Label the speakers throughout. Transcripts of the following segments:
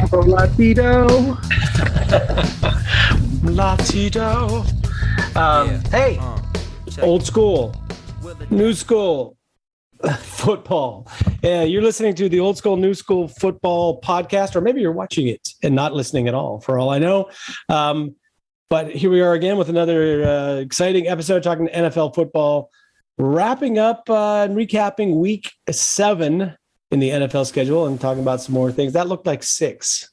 Speaker 1: Latido.
Speaker 2: Latido. Hey, old school, new school football. Yeah, you're listening to the Old School, New School Football podcast, or maybe you're watching it and not listening at all, for all I know. But here we are again with another exciting episode talking NFL football, wrapping up and recapping week 7 in the NFL schedule and talking about some more things. That looked like 6.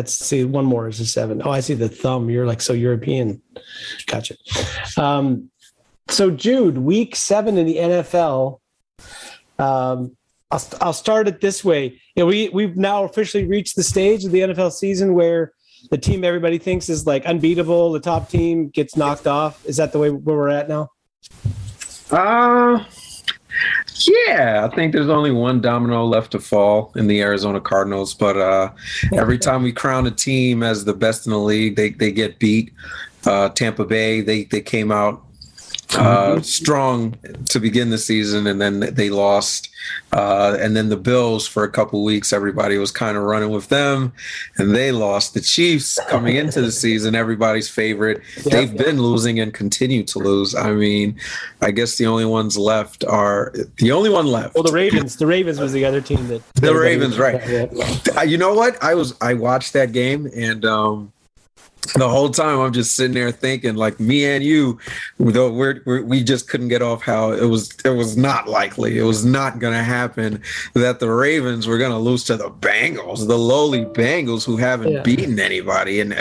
Speaker 2: See, one more is a 7. Oh, I see the thumb. You're like so European. Gotcha. So Jude, week 7 in the NFL. I'll start it this way. You know, we've now officially reached the stage of the NFL season where the team everybody thinks is like unbeatable, the top team gets knocked off. Is that the way where we're at now?
Speaker 1: Yeah, I think there's only one domino left to fall in the Arizona Cardinals, but every time we crown a team as the best in the league, they get beat. Tampa Bay, they came out strong to begin the season, and then they lost. And then the Bills, for a couple weeks, everybody was kind of running with them, and they lost. The Chiefs, coming into the season, everybody's favorite. Yep. They've been losing and continue to lose. I mean, I guess the only one left. Well, the Ravens. The Ravens was the other team that. The Ravens, right? Yeah. You know what? I watched that game, and the whole time I'm just sitting there thinking, like, me and you, we just couldn't get off how it was not likely. It was not going to happen that the Ravens were going to lose to the Bengals, the lowly Bengals who haven't beaten anybody. And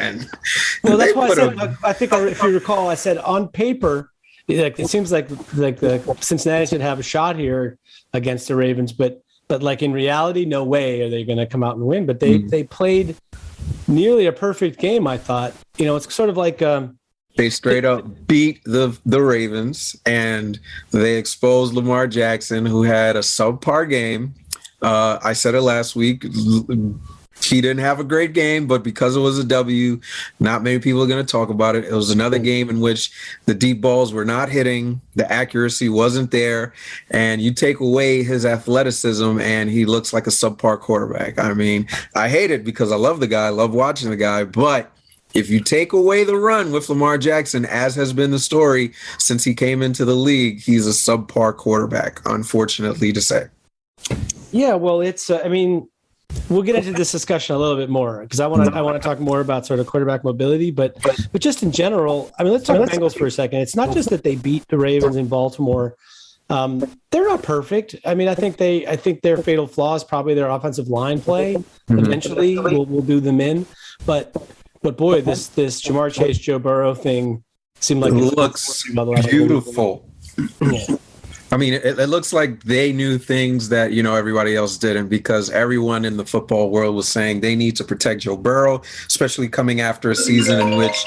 Speaker 2: well, that's why I said, I think if you recall, I said on paper, like it seems like the Cincinnati should have a shot here against the Ravens, but like in reality, no way are they going to come out and win. But they played nearly a perfect game, I thought. You know, it's sort of like
Speaker 1: they straight up beat the Ravens, and they exposed Lamar Jackson, who had a subpar game. I said it last week. He didn't have a great game, but because it was a W, not many people are going to talk about it. It was another game in which the deep balls were not hitting, the accuracy wasn't there, and you take away his athleticism, and he looks like a subpar quarterback. I mean, I hate it because I love the guy, I love watching the guy, but if you take away the run with Lamar Jackson, as has been the story since he came into the league, he's a subpar quarterback, unfortunately to say.
Speaker 2: Yeah, well, it's, I mean, we'll get into this discussion a little bit more because I want to talk more about sort of quarterback mobility, but just in general, I mean, let's talk Bengals for a second. It's not just that they beat the Ravens in Baltimore. They're not perfect. I mean, I think their fatal flaw is probably their offensive line play. Eventually, we'll do them in, but boy, this Ja'Marr Chase, Joe Burrow thing seemed like
Speaker 1: it looks beautiful.
Speaker 2: Yeah.
Speaker 1: I mean, it looks like they knew things that, you know, everybody else didn't, because everyone in the football world was saying they need to protect Joe Burrow, especially coming after a season in which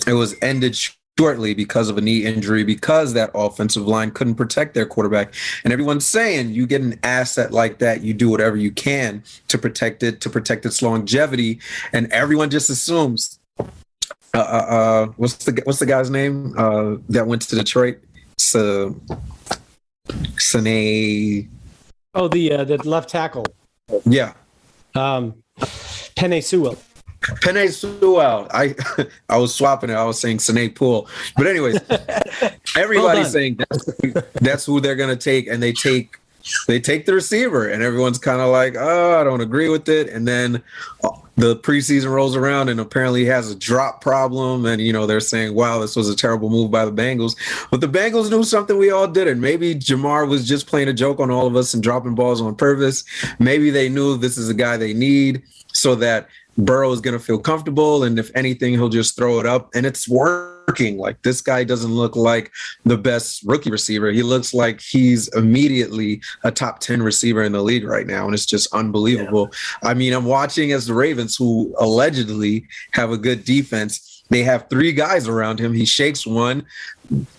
Speaker 1: it was ended shortly because of a knee injury, because that offensive line couldn't protect their quarterback. And everyone's saying you get an asset like that, you do whatever you can to protect its longevity. And everyone just assumes, what's the guy's name that went to Detroit? Sane.
Speaker 2: Oh, the left tackle.
Speaker 1: Yeah.
Speaker 2: Penei Sewell.
Speaker 1: Penei Sewell. I was swapping it. I was saying Sane Poole. But anyways, everybody's saying that's who they're going to take, and they take the receiver, and everyone's kind of like, oh, I don't agree with it. And then the preseason rolls around, and apparently he has a drop problem. And, you know, they're saying, wow, this was a terrible move by the Bengals. But the Bengals knew something we all didn't. Maybe Ja'Marr was just playing a joke on all of us and dropping balls on purpose. Maybe they knew this is a guy they need so that Burrow is going to feel comfortable, and if anything, he'll just throw it up, and it's working. Like, this guy doesn't look like the best rookie receiver. He looks like he's immediately a top 10 receiver in the league right now, and it's just unbelievable. Yeah. I mean, I'm watching as the Ravens, who allegedly have a good defense, they have 3 guys around him. He shakes one,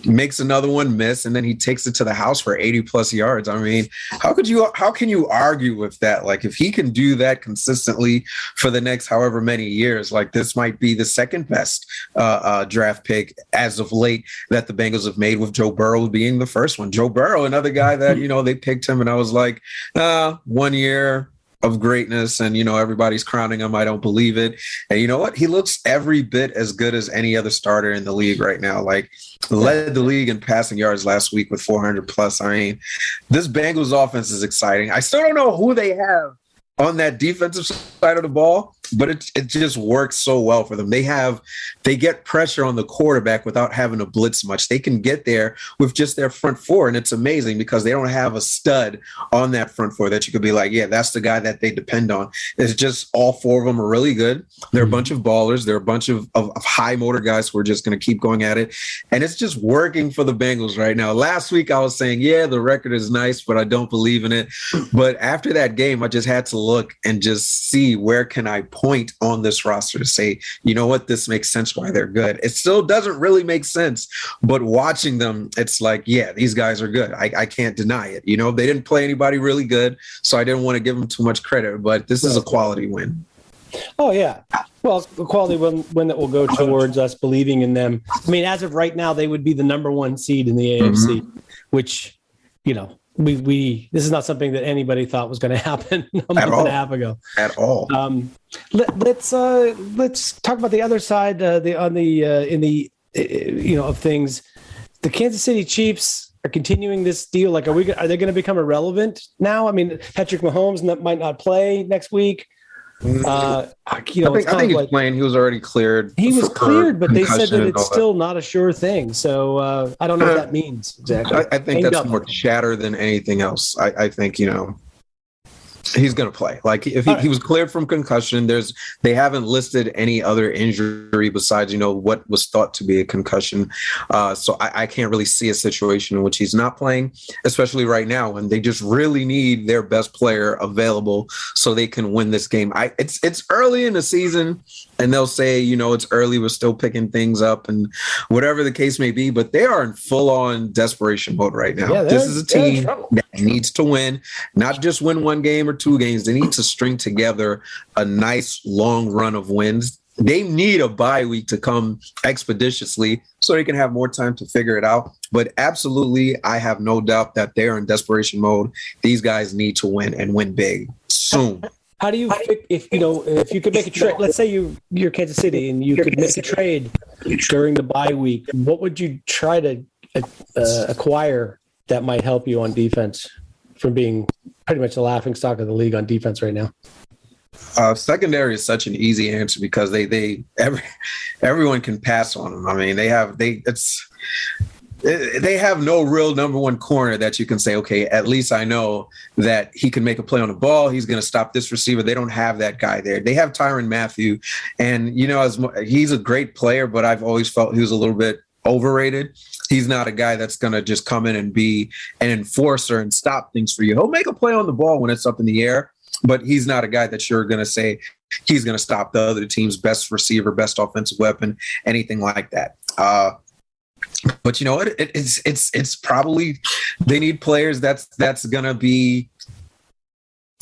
Speaker 1: makes another one miss, and then he takes it to the house for 80 plus yards. I mean, how can you argue with that? Like, if he can do that consistently for the next however many years, like, this might be the second best draft pick as of late that the Bengals have made, with Joe Burrow being the first one. Joe Burrow, another guy that, you know, they picked him, and I was like, 1 year, of greatness, and everybody's crowning him. I don't believe it. And you know what? He looks every bit as good as any other starter in the league right now. Like, led the league in passing yards last week with 400 plus. I mean, this Bengals offense is exciting. I still don't know who they have on that defensive side of the ball, but it just works so well for them. They get pressure on the quarterback without having to blitz much. They can get there with just their front four, and it's amazing because they don't have a stud on that front four that you could be like, yeah, that's the guy that they depend on. It's just all four of them are really good. They're a bunch of ballers. They're a bunch of high motor guys who are just going to keep going at it, and it's just working for the Bengals right now. Last week I was saying, yeah, the record is nice, but I don't believe in it. But after that game, I just had to look and just see where can I point on this roster to say, you know what, this makes sense why they're good. It still doesn't really make sense, but watching them, it's like, yeah, these guys are good. I can't deny it. They didn't play anybody really good, so I didn't want to give them too much credit, but this is a quality win.
Speaker 2: Oh, yeah. Well, a quality win that will go towards us believing in them. I mean, as of right now, they would be the number one seed in the AFC, which, this is not something that anybody thought was going to happen a month and a half ago.
Speaker 1: At all.
Speaker 2: Let's talk about the other side. Of things. The Kansas City Chiefs are continuing this deal. Like, are they going to become irrelevant now? I mean, Patrick Mahomes might not play next week.
Speaker 1: I think he's playing. He was already cleared.
Speaker 2: He was cleared, but they said that it's still not a sure thing. So I don't know what that means exactly.
Speaker 1: I think that's more chatter than anything else. I think he's going to play. Like, if he was cleared from concussion, they haven't listed any other injury besides, what was thought to be a concussion. So I can't really see a situation in which he's not playing, especially right now when they just really need their best player available so they can win this game. It's early in the season, and they'll say, it's early, we're still picking things up and whatever the case may be, but they are in full-on desperation mode right now. Yeah, this is a team that needs to win, not just win one game or two games. They need to string together a nice long run of wins. They need a bye week to come expeditiously so they can have more time to figure it out. But absolutely, I have no doubt that they're in desperation mode. These guys need to win and win big soon.
Speaker 2: How do you, if you could make a trade, let's say you're Kansas City and you could make a trade during the bye week, what would you try to acquire that might help you on defense from being pretty much the laughing stock of the league on defense right now?
Speaker 1: Secondary is such an easy answer because everyone can pass on them. I mean, they have no real number one corner that you can say, okay, at least I know that he can make a play on the ball. He's going to stop this receiver. They don't have that guy there. They have Tyrann Mathieu, and he's a great player, but I've always felt he was a little bit overrated. He's not a guy that's going to just come in and be an enforcer and stop things for you. He'll make a play on the ball when it's up in the air, but he's not a guy that you're going to say he's going to stop the other team's best receiver, best offensive weapon, anything like that. But you know what? It's probably they need players that's going to be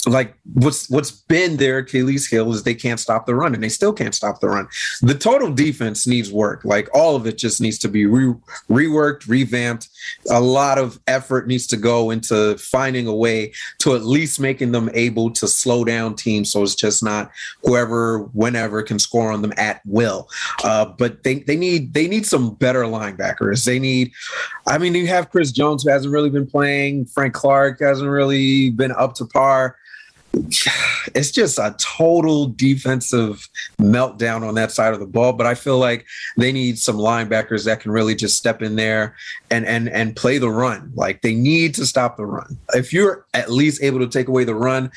Speaker 1: like what's been their Achilles heel is they can't stop the run, and they still can't stop the run. The total defense needs work. Like, all of it just needs to be reworked, revamped. A lot of effort needs to go into finding a way to at least making them able to slow down teams, so it's just not whoever, whenever can score on them at will. But they need some better linebackers. You have Chris Jones, who hasn't really been playing. Frank Clark hasn't really been up to par. It's just a total defensive meltdown on that side of the ball. But I feel like they need some linebackers that can really just step in there and play the run. Like, they need to stop the run. If you're at least able to take away the run,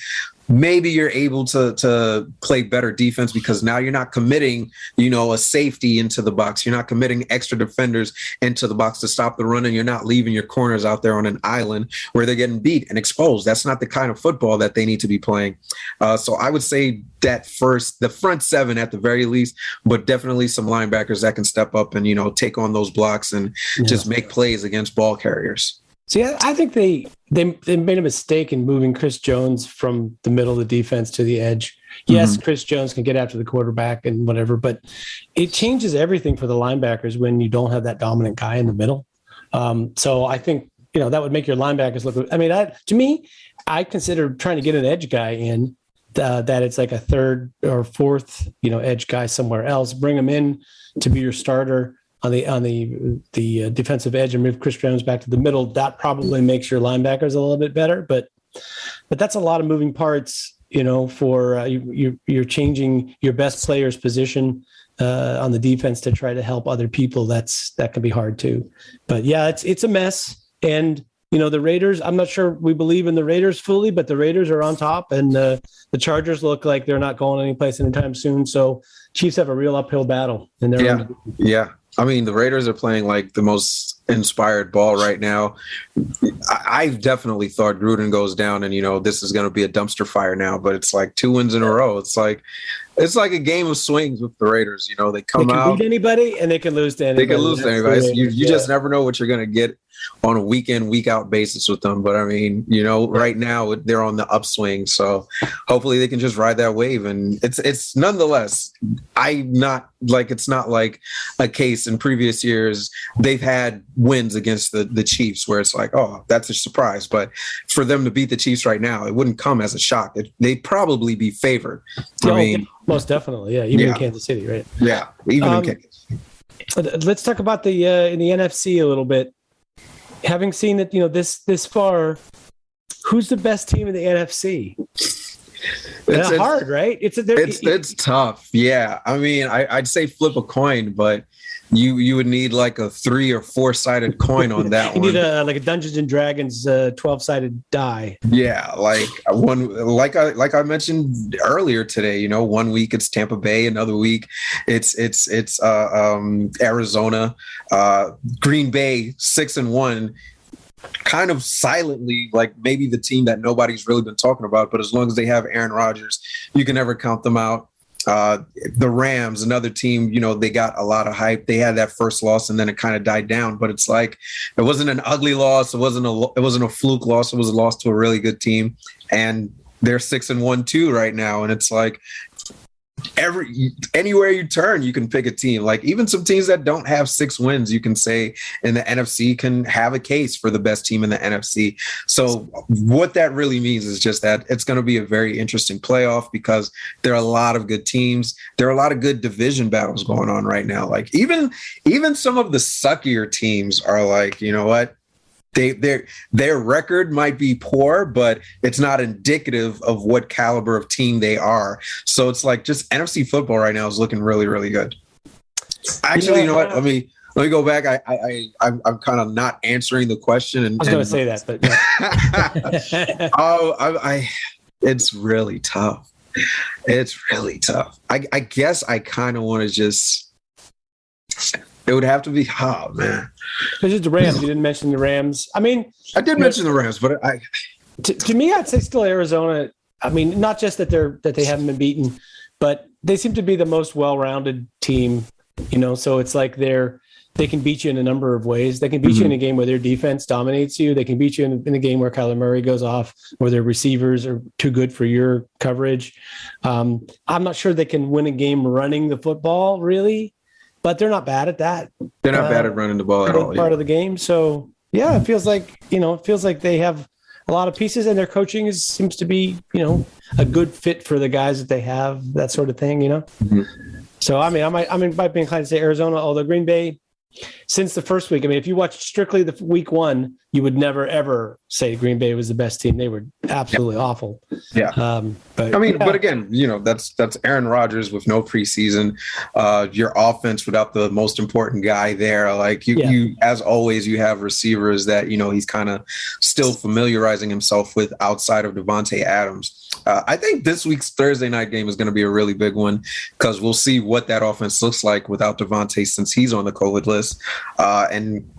Speaker 1: maybe you're able to play better defense, because now you're not committing, a safety into the box. You're not committing extra defenders into the box to stop the run, and you're not leaving your corners out there on an island where they're getting beat and exposed. That's not the kind of football that they need to be playing. So I would say that the front seven at the very least, but definitely some linebackers that can step up and, take on those blocks and just make plays against ball carriers.
Speaker 2: See, I think they made a mistake in moving Chris Jones from the middle of the defense to the edge. Yes, Chris Jones can get after the quarterback and whatever, but it changes everything for the linebackers when you don't have that dominant guy in the middle. So I think, that would make your linebackers look – to me, I consider trying to get an edge guy in that it's like a third or fourth, edge guy somewhere else. Bring him in to be your starter on the defensive edge and move Chris Jones back to the middle. That probably makes your linebackers a little bit better, but that's a lot of moving parts. For you're changing your best player's position on the defense to try to help other people. That can be hard too. But yeah, it's a mess. And the Raiders, I'm not sure we believe in the Raiders fully, but the Raiders are on top, and the Chargers look like they're not going anyplace anytime soon. So Chiefs have a real uphill battle. And
Speaker 1: yeah. I mean, the Raiders are playing like the most inspired ball right now. I've definitely thought Gruden goes down and, this is going to be a dumpster fire now, but it's like 2 wins in a row. It's like a game of swings with the Raiders. They come out. They can
Speaker 2: beat anybody and they can lose to anybody.
Speaker 1: They can lose to anybody. You just never know what you're going to get on a week in, week out basis with them. But I mean, right now they're on the upswing. So hopefully they can just ride that wave. And it's nonetheless, it's not like a case in previous years. They've had wins against the Chiefs where it's like, oh, that's a surprise. But for them to beat the Chiefs right now, it wouldn't come as a shock. They'd probably be favored. I mean,
Speaker 2: most definitely. Yeah. Even in Kansas City, right?
Speaker 1: Yeah. Even in Kansas City.
Speaker 2: Let's talk about in the NFC a little bit. Having seen that, this far, who's the best team in the NFC? It's hard, right? It's
Speaker 1: tough. Yeah. I mean, I'd say flip a coin, but you would need like a 3 or 4-sided coin on that
Speaker 2: you
Speaker 1: one.
Speaker 2: You need like a Dungeons and Dragons 12-sided die.
Speaker 1: Yeah, like I mentioned earlier today. 1 week it's Tampa Bay, another week it's Arizona, Green Bay 6-1. Kind of silently, like maybe the team that nobody's really been talking about, but as long as they have Aaron Rodgers, you can never count them out. The Rams, another team, they got a lot of hype. They had that first loss and then it kind of died down, but it's like, it wasn't an ugly loss. It wasn't a fluke loss. It was a loss to a really good team. And they're 6-1 too right now. And it's like, anywhere you turn, you can pick a team. Like even some teams that don't have 6 wins, you can say in the NFC can have a case for the best team in the NFC. So what that really means is just that it's going to be a very interesting playoff because there are a lot of good teams. There are a lot of good division battles going on right now. Like even some of the suckier teams are like, you know what? Their record might be poor, but it's not indicative of what caliber of team they are. So it's like just NFC football right now is looking really, really good. Actually, you know what? Let me go back. I'm kind of not answering the question.
Speaker 2: I was going to say that,
Speaker 1: but it's really tough. It's really tough. I guess I kind of want to just. It would have to be man.
Speaker 2: This is the Rams. You didn't mention the Rams. I mean,
Speaker 1: I did mention the Rams, but
Speaker 2: to me, I'd say still Arizona. I mean, not just that they haven't been beaten, but they seem to be the most well-rounded team. So it's like they can beat you in a number of ways. They can beat you in a game where their defense dominates you. They can beat you in a game where Kyler Murray goes off, where their receivers are too good for your coverage. I'm not sure they can win a game running the football, really. But they're not bad at that.
Speaker 1: They're not bad at running the ball at all.
Speaker 2: Part of the game. So yeah, it feels like they have a lot of pieces, and their coaching seems to be a good fit for the guys that they have. That sort of thing. So I mean, I might be inclined to say Arizona, although Green Bay. Since the first week, I mean, if you watched strictly the week 1, you would never ever say Green Bay was the best team. They were absolutely awful.
Speaker 1: Yeah. But again, that's Aaron Rodgers with no preseason. Your offense without the most important guy there. Like you as always, you have receivers that he's kind of still familiarizing himself with outside of Devontae Adams. I think this week's Thursday night game is going to be a really big one because we'll see what that offense looks like without Devontae since he's on the COVID list. And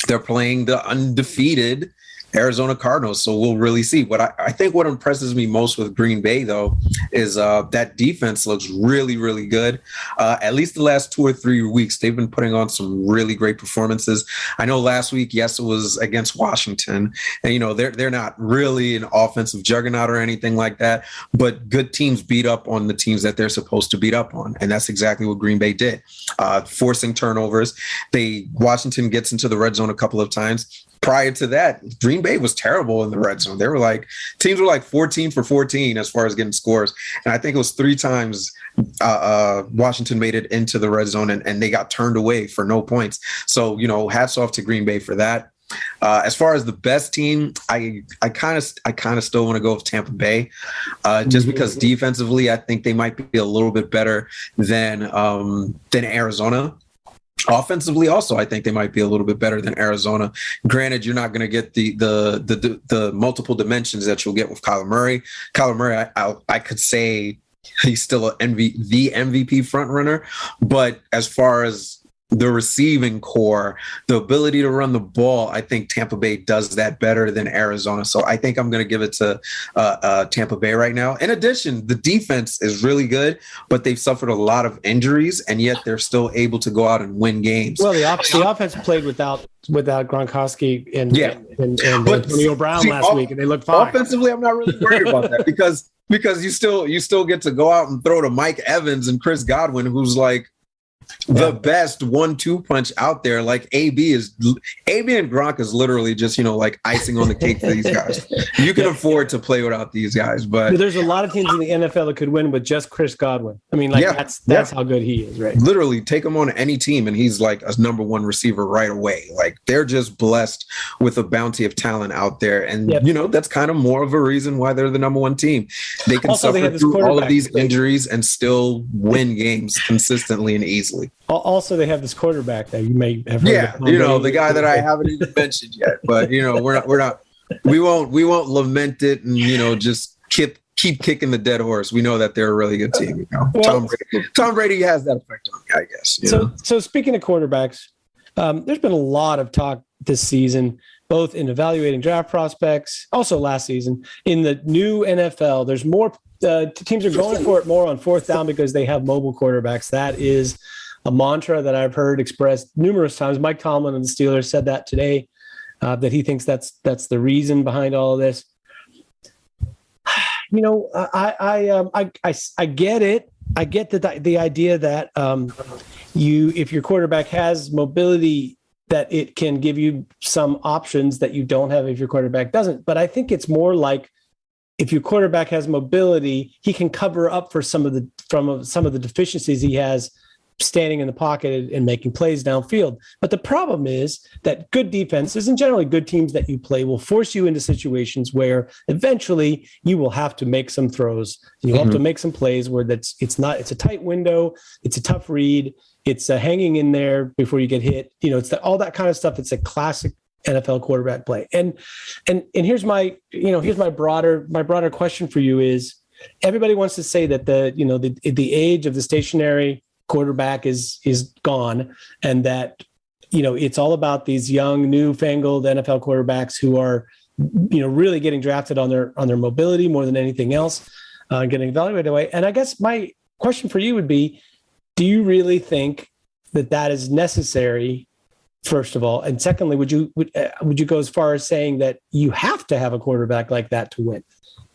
Speaker 1: they're playing the undefeated Arizona Cardinals. So we'll really see. I think what impresses me most with Green Bay, though, is that defense looks really, really good. At least the last 2 or 3 weeks, they've been putting on some really great performances. I know last week, yes, it was against Washington. And, they're not really an offensive juggernaut or anything like that. But good teams beat up on the teams that they're supposed to beat up on. And that's exactly what Green Bay did. Forcing turnovers. Washington gets into the red zone a couple of times. Prior to that, Green Bay was terrible in the red zone. Teams were like 14 for 14 as far as getting scores. And I think it was 3 times Washington made it into the red zone and they got turned away for no points. So, hats off to Green Bay for that. As far as the best team, I kind of still want to go with Tampa Bay, just because defensively, I think they might be a little bit better than Arizona. Offensively, also, I think they might be a little bit better than Arizona. Granted, you're not going to get the multiple dimensions that you'll get with Kyler Murray. Kyler Murray, I could say he's still the MVP front runner, but as far as the receiving core, the ability to run the ball, I think Tampa Bay does that better than Arizona. So I think I'm going to give it to Tampa Bay right now. In addition, the defense is really good, but they've suffered a lot of injuries, and yet they're still able to go out and win games.
Speaker 2: Well, the offense played without Gronkowski and Antonio Brown last week, and they looked fine.
Speaker 1: Offensively, I'm not really worried about that because you still get to go out and throw to Mike Evans and Chris Godwin, who's like the best 1-2 punch out there. Like AB and Gronk is literally just, like icing on the cake for these guys. You can afford to play without these guys, but
Speaker 2: there's a lot of teams in the NFL that could win with just Chris Godwin. I mean, that's how good he is, right?
Speaker 1: Literally take him on any team and he's like a number one receiver right away. Like they're just blessed with a bounty of talent out there. And, that's kind of more of a reason why they're the number one team. They can suffer through all of these injuries and still win games consistently and easily.
Speaker 2: Also, they have this quarterback that you may have heard
Speaker 1: of. The guy that I haven't even mentioned yet. But we won't lament it and just keep kicking the dead horse. We know that they're a really good team. Well, Tom Brady has that effect on me, I guess.
Speaker 2: So speaking of quarterbacks, there's been a lot of talk this season, both in evaluating draft prospects, also last season in the new NFL. There's more teams are going for it more on fourth down because they have mobile quarterbacks. That is a mantra that I've heard expressed numerous times. Mike Tomlin and the Steelers said that today, that he thinks that's the reason behind all of this. I get it. I get the idea that if your quarterback has mobility, that it can give you some options that you don't have if your quarterback doesn't. But I think it's more like if your quarterback has mobility, he can cover up for some of the deficiencies he has standing in the pocket and making plays downfield. But the problem is that good defenses and generally good teams that you play will force you into situations where eventually you will have to make some throws. And you'll have to make some plays where it's a tight window, it's a tough read, it's hanging in there before you get hit. It's all that kind of stuff. It's a classic NFL quarterback play. And here's my broader question for you is, everybody wants to say that the age of the stationary quarterback is gone, and that it's all about these young newfangled NFL quarterbacks who are really getting drafted on their mobility more than anything else, getting evaluated away. And I guess my question for you would be, do you really think that is necessary, first of all? And secondly, would you go as far as saying that you have to have a quarterback like that to win?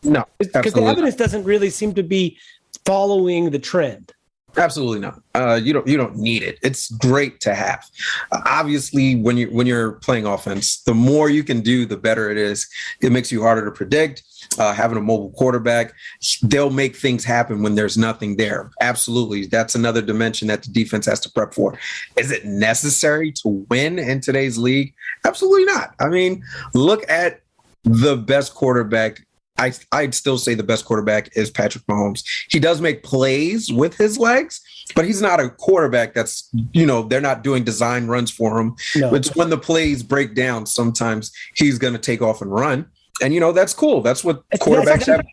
Speaker 1: No,
Speaker 2: because the evidence doesn't really seem to be following the trend.
Speaker 1: Absolutely not. You don't need it. It's great to have. Obviously, when you're playing offense, the more you can do, the better it is. It makes you harder to predict. Having a mobile quarterback, they'll make things happen when there's nothing there. Absolutely. That's another dimension that the defense has to prep for. Is it necessary to win in today's league? Absolutely not. I mean, look at the best quarterback. I'd still say the best quarterback is Patrick Mahomes. He does make plays with his legs, but he's not a quarterback that's, they're not doing design runs for him. No. It's when the plays break down, sometimes he's going to take off and run. And, that's cool. That's what quarterbacks have.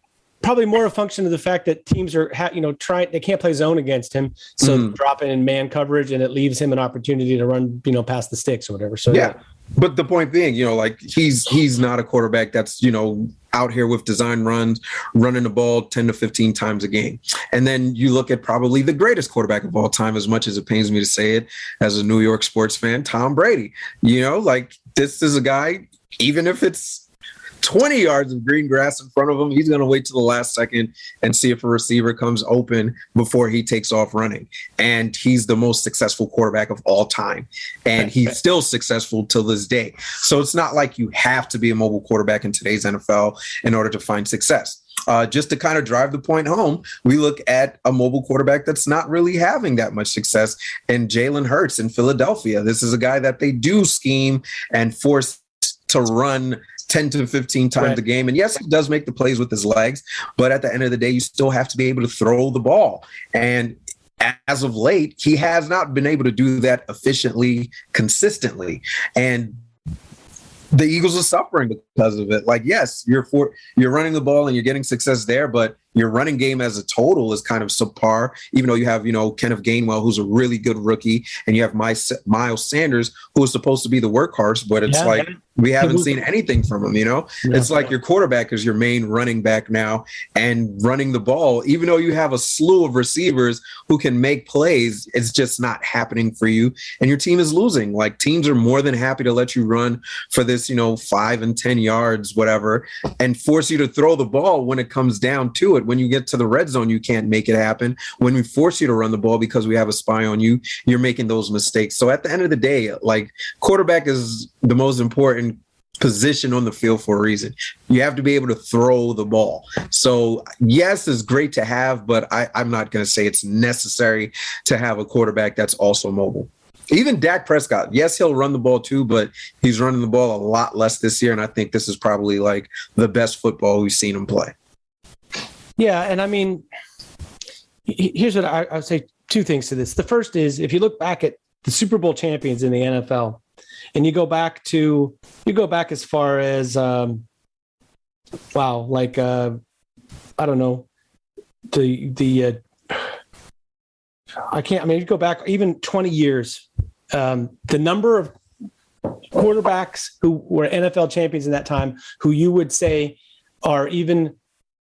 Speaker 2: Probably more a function of the fact that teams are, they can't play zone against him. So drop in man coverage, and it leaves him an opportunity to run, past the sticks or whatever. So,
Speaker 1: yeah. But the point being, he's not a quarterback that's, out here with design runs, running the ball 10 to 15 times a game. And then you look at probably the greatest quarterback of all time, as much as it pains me to say it as a New York sports fan, Tom Brady. This is a guy, even if it's 20 yards of green grass in front of him, he's going to wait till the last second and see if a receiver comes open before he takes off running. And he's the most successful quarterback of all time. And he's still successful till this day. So it's not like you have to be a mobile quarterback in today's NFL in order to find success. Just to kind of drive the point home, we look at a mobile quarterback that's not really having that much success in Jalen Hurts in Philadelphia. This is a guy that they do scheme and force to run 10 to 15 times a game. And yes, he does make the plays with his legs, but at the end of the day, you still have to be able to throw the ball. And as of late, he has not been able to do that efficiently, consistently. And the Eagles are suffering because of it. Like, yes, you're running the ball and you're getting success there, but your running game as a total is kind of subpar, even though you have, Kenneth Gainwell, who's a really good rookie, and you have Miles Sanders, who is supposed to be the workhorse, but it's we haven't seen anything from him, It's like your quarterback is your main running back now, and running the ball, even though you have a slew of receivers who can make plays, it's just not happening for you, and your team is losing. Like, teams are more than happy to let you run for this, 5 and 10 yards, whatever, and force you to throw the ball when it comes down to it. When you get to the red zone, you can't make it happen. When we force you to run the ball because we have a spy on you, you're making those mistakes. So at the end of the day, like, quarterback is the most important position on the field for a reason. You have to be able to throw the ball. So yes, it's great to have, but I'm not going to say it's necessary to have a quarterback that's also mobile. Even Dak Prescott, yes, he'll run the ball too, but he's running the ball a lot less this year. And I think this is probably like the best football we've seen him play.
Speaker 2: Yeah. And I mean, here's what I would say, two things to this. The first is, if you look back at the Super Bowl champions in the NFL, and you go back as far as, I don't know, you go back even 20 years, the number of quarterbacks who were NFL champions in that time, who you would say are even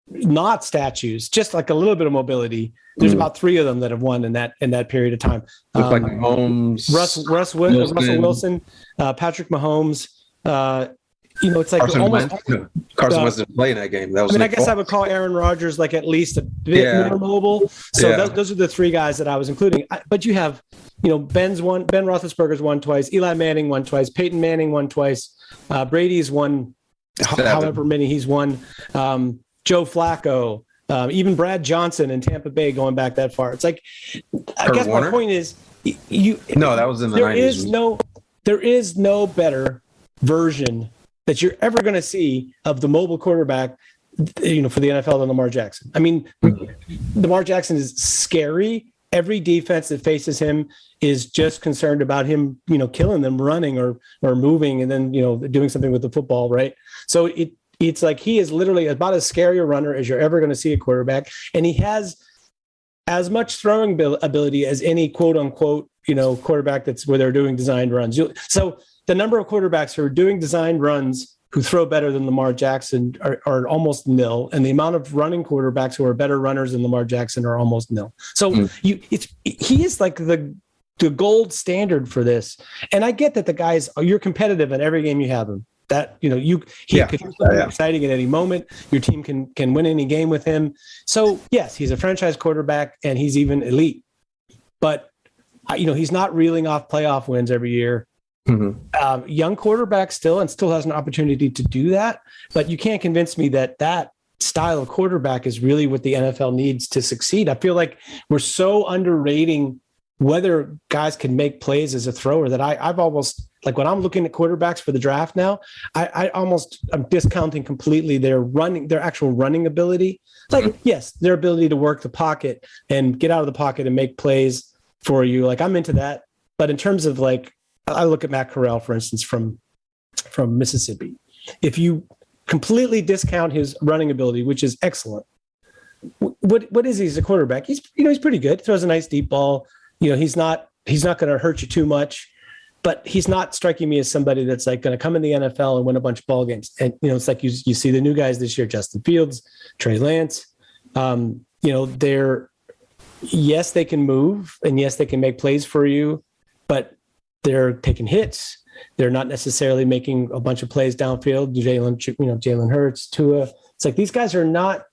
Speaker 2: not statues, just like a little bit of mobility. There's about 3 of them that have won in that period of time.
Speaker 1: Like Mahomes,
Speaker 2: Russell Wilson, Patrick Mahomes. It's like
Speaker 1: Carson Wentz didn't play in that game.
Speaker 2: I guess I would call Aaron Rodgers like at least a bit more mobile. So those are the 3 guys that I was including. But you have, Ben Roethlisberger's won twice, Eli Manning won twice, Peyton Manning won twice, Brady's won however many he's won, Joe Flacco, even Brad Johnson in Tampa Bay, going back that far. It's like, I guess my point is,
Speaker 1: that was in the 90s.
Speaker 2: There is no better version that you're ever going to see of the mobile quarterback, for the NFL than Lamar Jackson. I mean, Lamar Jackson is scary. Every defense that faces him is just concerned about him, killing them, running or moving, and then, doing something with the football, right? So it's like he is literally about as scary a runner as you're ever going to see a quarterback. And he has as much throwing ability as any quote unquote, quarterback that's where they're doing designed runs. So the number of quarterbacks who are doing designed runs who throw better than Lamar Jackson are almost nil. And the amount of running quarterbacks who are better runners than Lamar Jackson are almost nil. So he is like the gold standard for this. And I get that you're competitive in every game you have him. That he could do something exciting at any moment. Your team can win any game with him. So yes, he's a franchise quarterback and he's even elite. But he's not reeling off playoff wins every year. Mm-hmm. Young quarterback still has an opportunity to do that. But you can't convince me that style of quarterback is really what the NFL needs to succeed. I feel like we're so underrating whether guys can make plays as a thrower that I've almost, like, when I'm looking at quarterbacks for the draft now, I'm discounting completely their actual running ability. Like, yes, their ability to work the pocket and get out of the pocket and make plays for you. Like, I'm into that. But in terms of, like, I look at Matt Corral, for instance, from Mississippi. If you completely discount his running ability, which is excellent, what is he as a quarterback? He's pretty good. Throws a nice deep ball. He's not going to hurt you too much, but he's not striking me as somebody that's like going to come in the NFL and win a bunch of ball games. And, it's like you see the new guys this year, Justin Fields, Trey Lance, yes, they can move and yes, they can make plays for you, but they're taking hits. They're not necessarily making a bunch of plays downfield. Jalen Hurts, Tua. It's like these guys are not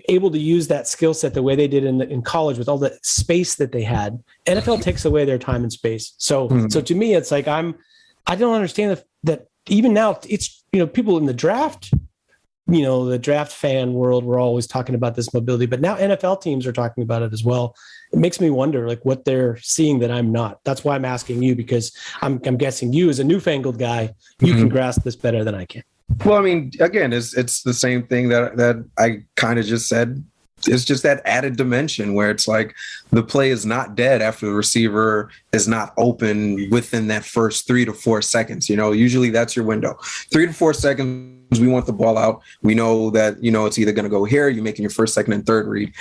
Speaker 2: able to use that skill set the way they did in college with all the space that they had. NFL takes away their time and space. So to me, it's like I don't understand that even now it's people in the draft. The draft fan world, we're always talking about this mobility, but now NFL teams are talking about it as well. It makes me wonder like what they're seeing that I'm not. That's why I'm asking you, because I'm guessing you as a newfangled guy, you can grasp this better than I can.
Speaker 1: Well, I mean, again, it's the same thing that I kind of just said. It's just that added dimension where it's like the play is not dead after the receiver is not open within that first 3 to 4 seconds. Usually that's your window. 3 to 4 seconds, we want the ball out. We know that, it's either going to go here, you're making your first, second, and third read.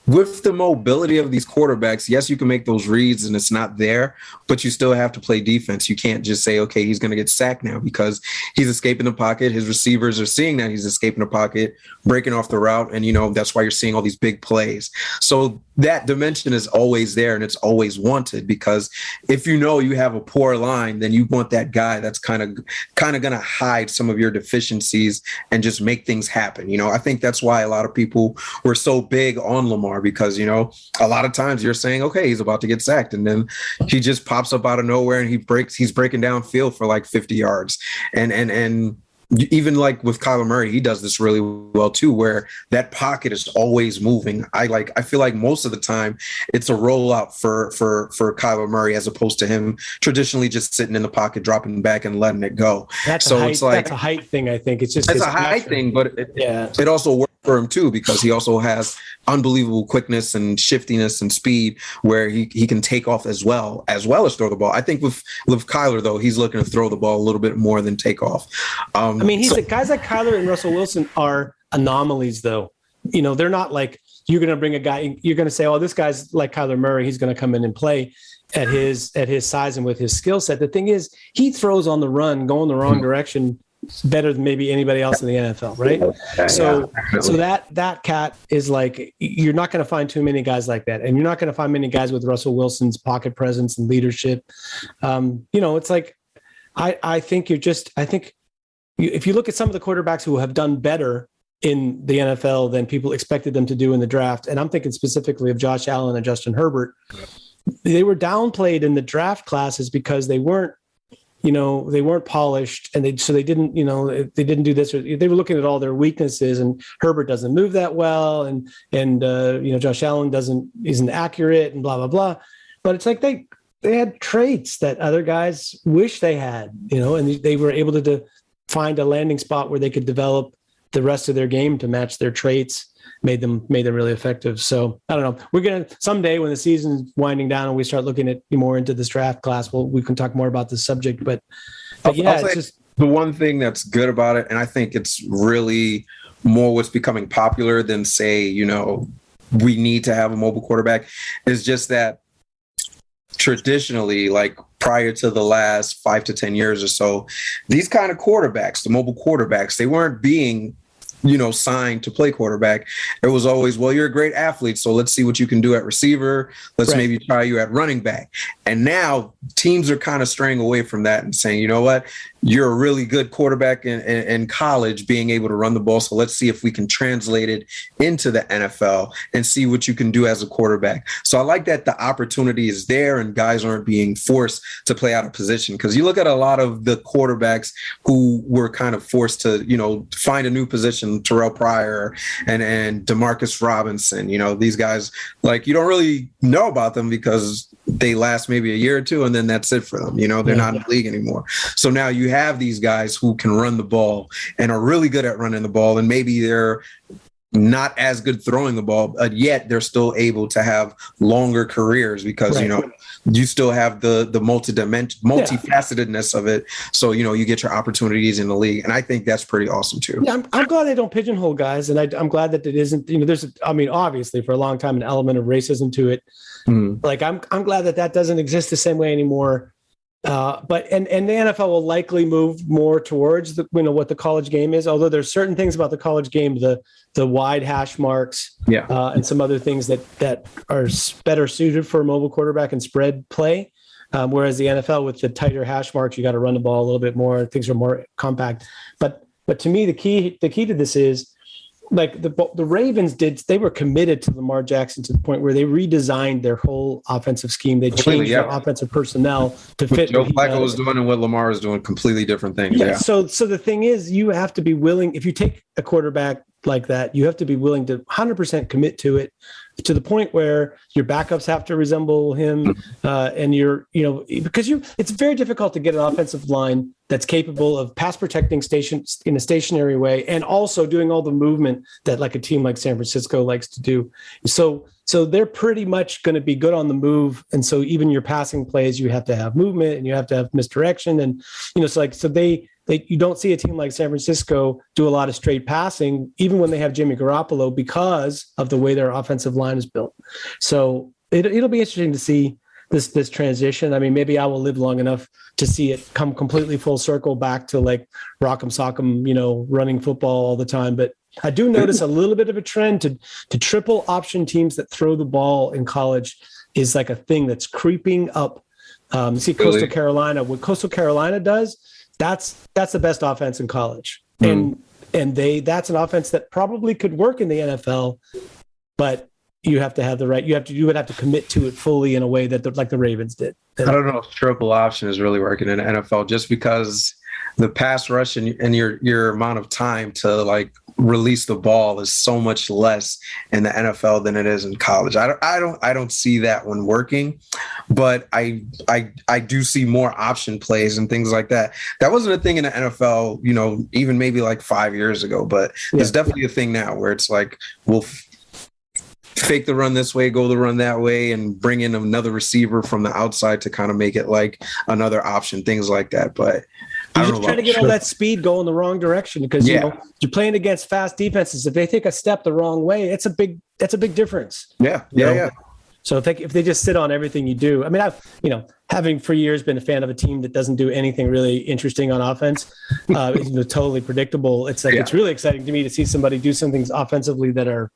Speaker 1: With the mobility of these quarterbacks, yes, you can make those reads and it's not there, but you still have to play defense. You can't just say, okay, he's going to get sacked now because he's escaping the pocket. His receivers are seeing that he's escaping the pocket, breaking off the route, and, that's why you're seeing all these big plays. So that dimension is always there and it's always wanted, because if you have a poor line, then you want that guy that's kind of going to hide some of your deficiencies and just make things happen. I think that's why a lot of people were so big on Lamar, because, a lot of times you're saying, okay, he's about to get sacked. And then he just pops up out of nowhere and he's breaking down field for like 50 yards. And even like with Kyler Murray, he does this really well too, where that pocket is always moving. I feel like most of the time it's a rollout for Kyler Murray, as opposed to him traditionally just sitting in the pocket, dropping back and letting it go.
Speaker 2: That's a height thing. I think it's a height
Speaker 1: thing, but it also works for him too, because he also has unbelievable quickness and shiftiness and speed where he can take off as well as throw the ball. I think with Kyler though, he's looking to throw the ball a little bit more than take off.
Speaker 2: Guys like Kyler and Russell Wilson are anomalies, though. They're not like you're going to bring a guy. You're going to say, "Oh, this guy's like Kyler Murray. He's going to come in and play at his size and with his skill set." The thing is, he throws on the run, going the wrong direction better than maybe anybody else in the NFL, right? So that cat is like, you're not going to find too many guys like that, and you're not going to find many guys with Russell Wilson's pocket presence and leadership. It's like I think if you look at some of the quarterbacks who have done better in the NFL than people expected them to do in the draft, and I'm thinking specifically of Josh Allen and Justin Herbert, they were downplayed in the draft classes because they weren't polished, and they didn't do this. Or they were looking at all their weaknesses, and Herbert doesn't move that well, and Josh Allen isn't accurate, and blah blah blah. But it's like they had traits that other guys wish they had, and they were able to find a landing spot where they could develop the rest of their game to match their traits, made them really effective. So I don't know. We're going to someday, when the season's winding down and we start looking at more into this draft class, we can talk more about this subject, but yeah, it's just
Speaker 1: the one thing that's good about it. And I think it's really more what's becoming popular than say, we need to have a mobile quarterback, is just that traditionally, like prior to the last 5 to 10 years or so, these kind of quarterbacks, the mobile quarterbacks, they weren't being signed to play quarterback. It was always, well, you're a great athlete, so let's see what you can do at receiver. Let's maybe try you at running back. And now teams are kind of straying away from that and saying, you know what, you're a really good quarterback in college being able to run the ball. So let's see if we can translate it into the NFL and see what you can do as a quarterback. So I like that the opportunity is there and guys aren't being forced to play out of position. Because you look at a lot of the quarterbacks who were kind of forced to, find a new position, Terrell Pryor and DeMarcus Robinson, these guys, like, you don't really know about them because they last maybe a year or two and then that's it for them. They're not in the league anymore. So now you have these guys who can run the ball and are really good at running the ball, and maybe they're not as good throwing the ball, but yet they're still able to have longer careers because, you still have the multifacetedness of it. So, you get your opportunities in the league. And I think that's pretty awesome too.
Speaker 2: Yeah, I'm glad they don't pigeonhole guys. And I'm glad that it isn't, there's, obviously for a long time, an element of racism to it. Like, I'm glad that doesn't exist the same way anymore. But the NFL will likely move more towards what the college game is. Although there's certain things about the college game, the wide hash marks, and some other things that are better suited for a mobile quarterback and spread play. Whereas the NFL with the tighter hash marks, you got to run the ball a little bit more. Things are more compact. But to me, the key to this is like the Ravens they were committed to Lamar Jackson to the point where they redesigned their whole offensive scheme. They changed their offensive personnel to fit.
Speaker 1: Joe Flacco was doing and what Lamar is doing, completely different things. Yeah.
Speaker 2: So the thing is, you have to be willing, if you take a quarterback like that, you have to be willing to 100% commit to it, to the point where your backups have to resemble him, and because it's very difficult to get an offensive line that's capable of pass protecting stations in a stationary way and also doing all the movement that like a team like San Francisco likes to do. So they're pretty much going to be good on the move, and so even your passing plays, you have to have movement and you have to have misdirection, and you don't see a team like San Francisco do a lot of straight passing, even when they have Jimmy Garoppolo, because of the way their offensive line is built. So it'll be interesting to see this transition. I mean, maybe I will live long enough to see it come completely full circle back to like Rock'em Sock'em, running football all the time. But I do notice a little bit of a trend to triple option teams that throw the ball in college is like a thing that's creeping up. See Coastal Carolina, what Coastal Carolina does, that's the best offense in college. And that's an offense that probably could work in the NFL, but you have to have the right, you would have to commit to it fully in a way that like the Ravens did.
Speaker 1: I don't know if triple option is really working in the NFL, just because the pass rush and your amount of time to like release the ball is so much less in the NFL than it is in college. I don't see that one working, but I do see more option plays and things like that. That wasn't a thing in the NFL, even maybe like 5 years ago, but it's definitely a thing now where it's like, we'll fake the run this way, go the run that way, and bring in another receiver from the outside to kind of make it like another option, things like that. But
Speaker 2: you're just trying to get all that speed going the wrong direction, because you're playing against fast defenses. If they take a step the wrong way, that's a big difference.
Speaker 1: Yeah.
Speaker 2: So if they just sit on everything you do, I mean, I've having for years been a fan of a team that doesn't do anything really interesting on offense, totally predictable. It's like it's really exciting to me to see somebody do some things offensively that are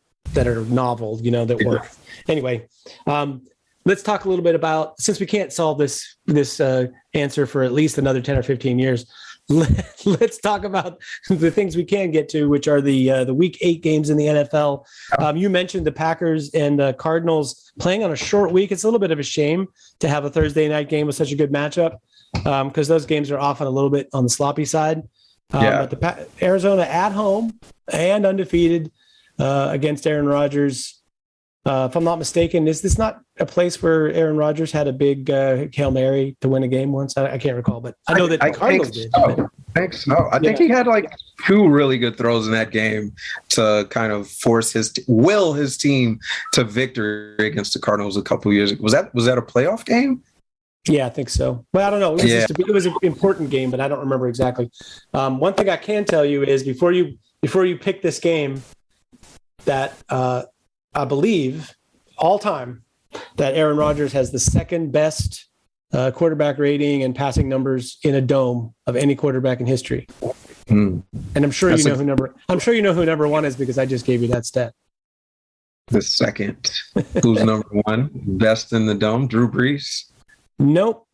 Speaker 2: novel, that work. Anyway, let's talk a little bit about, since we can't solve this answer for at least another 10 or 15 years, let's talk about the things we can get to, which are the week 8 games in the NFL. You mentioned the Packers and the Cardinals playing on a short week. It's a little bit of a shame to have a Thursday night game with such a good matchup, because those games are often a little bit on the sloppy side. But Arizona at home and undefeated against Aaron Rodgers. If I'm not mistaken, is this not a place where Aaron Rodgers had a big Hail Mary to win a game once? I can't recall, but I know that the Cardinals did.
Speaker 1: I think so. I think he had like 2 really good throws in that game to kind of force his team to victory against the Cardinals a couple of years ago. Was that a playoff game?
Speaker 2: Yeah, I think so. Well, I don't know. It was an important game, but I don't remember exactly. One thing I can tell you is before you pick this game, that I believe all time that Aaron Rodgers has the second best quarterback rating and passing numbers in a dome of any quarterback in history. And I'm sure you know who number 1 is, because I just gave you that stat.
Speaker 1: The second, who's number 1 best in the dome? Drew Brees?
Speaker 2: Nope.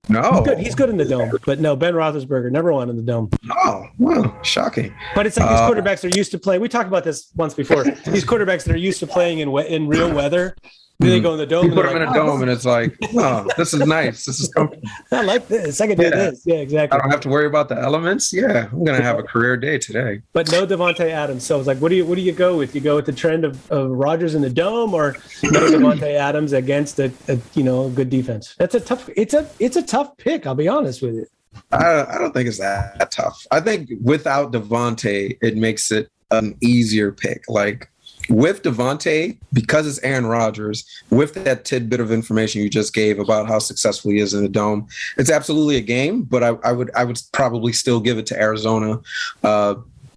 Speaker 1: No,
Speaker 2: he's good in the dome, but no, Ben Roethlisberger, number 1 in the dome.
Speaker 1: Oh, wow, shocking!
Speaker 2: But it's like these quarterbacks are used to playing. We talked about this once before. These quarterbacks that are used to playing in real weather, they go in the dome.
Speaker 1: You put them in a dome, and it's like, oh, this is nice. This is comfortable.
Speaker 2: I like this. I can do this. Yeah, exactly.
Speaker 1: I don't have to worry about the elements. Yeah, I'm gonna have a career day today.
Speaker 2: But no Devontae Adams. So it's like, what do you go with? You go with the trend of Rodgers in the dome, or no Devontae Adams against a good defense? That's a tough. It's a tough pick. I'll be honest with you.
Speaker 1: I don't think it's that tough. I think without Devontae, it makes it an easier pick. Like, with Devontae, because it's Aaron Rodgers, with that tidbit of information you just gave about how successful he is in the dome, it's absolutely a game. But I would probably still give it to Arizona.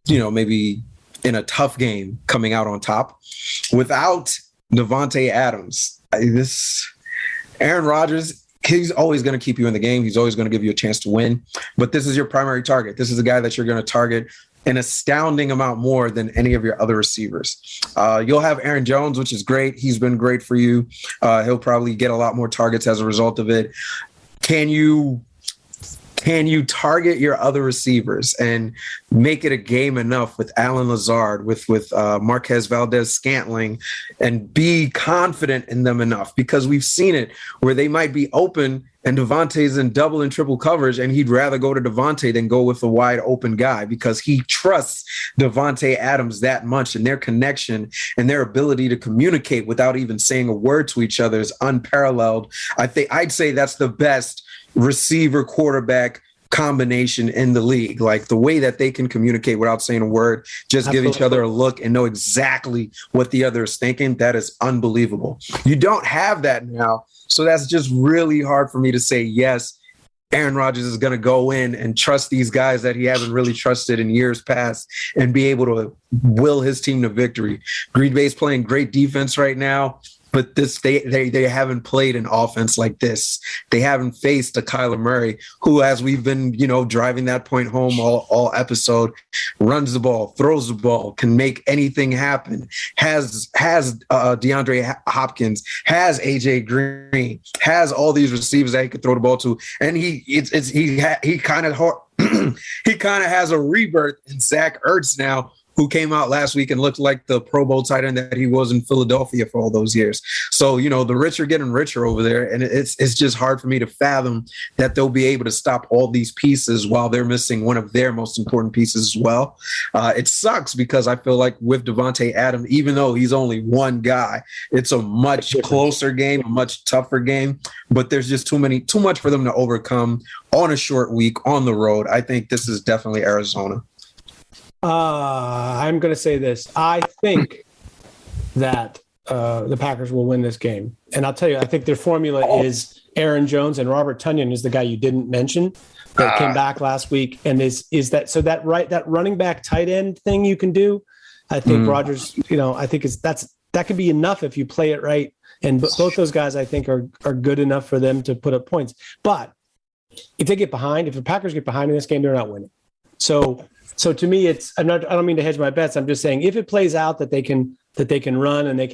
Speaker 1: Maybe in a tough game coming out on top. Without Devontae Adams, Aaron Rodgers, he's always going to keep you in the game. He's always going to give you a chance to win. But this is your primary target. This is the guy that you're going to target an astounding amount more than any of your other receivers. You'll have Aaron Jones, which is great. He's been great for you. He'll probably get a lot more targets as a result of it. can you target your other receivers and make it a game enough with Alan Lazard, with Marquez Valdez-Scantling, and be confident in them enough? Because we've seen it where they might be open and Devontae's in double and triple coverage, and he'd rather go to Devontae than go with a wide open guy because he trusts Devontae Adams that much, and their connection and their ability to communicate without even saying a word to each other is unparalleled. I'd say that's the best receiver quarterback combination in the league. Like the way that they can communicate without saying a word, just give each other a look and know exactly what the other is thinking. That is unbelievable. You don't have that now. So that's just really hard for me to say, yes, Aaron Rodgers is going to go in and trust these guys that he hasn't really trusted in years past and be able to will his team to victory. Green Bay's playing great defense right now, but they haven't played an offense like this. They haven't faced a Kyler Murray who, as we've been, driving that point home all episode, runs the ball, throws the ball, can make anything happen, has DeAndre Hopkins, has AJ Green, has all these receivers that he could throw the ball to, and he kind of has a rebirth in Zach Ertz now, who came out last week and looked like the Pro Bowl tight end that he was in Philadelphia for all those years. So, the rich are getting richer over there, and it's just hard for me to fathom that they'll be able to stop all these pieces while they're missing one of their most important pieces as well. It sucks because I feel like with Devontae Adams, even though he's only one guy, it's a much closer game, a much tougher game, but there's just too much for them to overcome on a short week on the road. I think this is definitely Arizona.
Speaker 2: I'm going to say this. I think that the Packers will win this game. And I'll tell you, I think their formula is Aaron Jones, and Robert Tonyan is the guy you didn't mention that came back last week. And is that so that running back tight end thing you can do? I think Rodgers, I think that could be enough if you play it right. And both those guys, I think, are good enough for them to put up points. But if the Packers get behind in this game, they're not winning. So to me, I don't mean to hedge my bets. I'm just saying if it plays out that they can run and they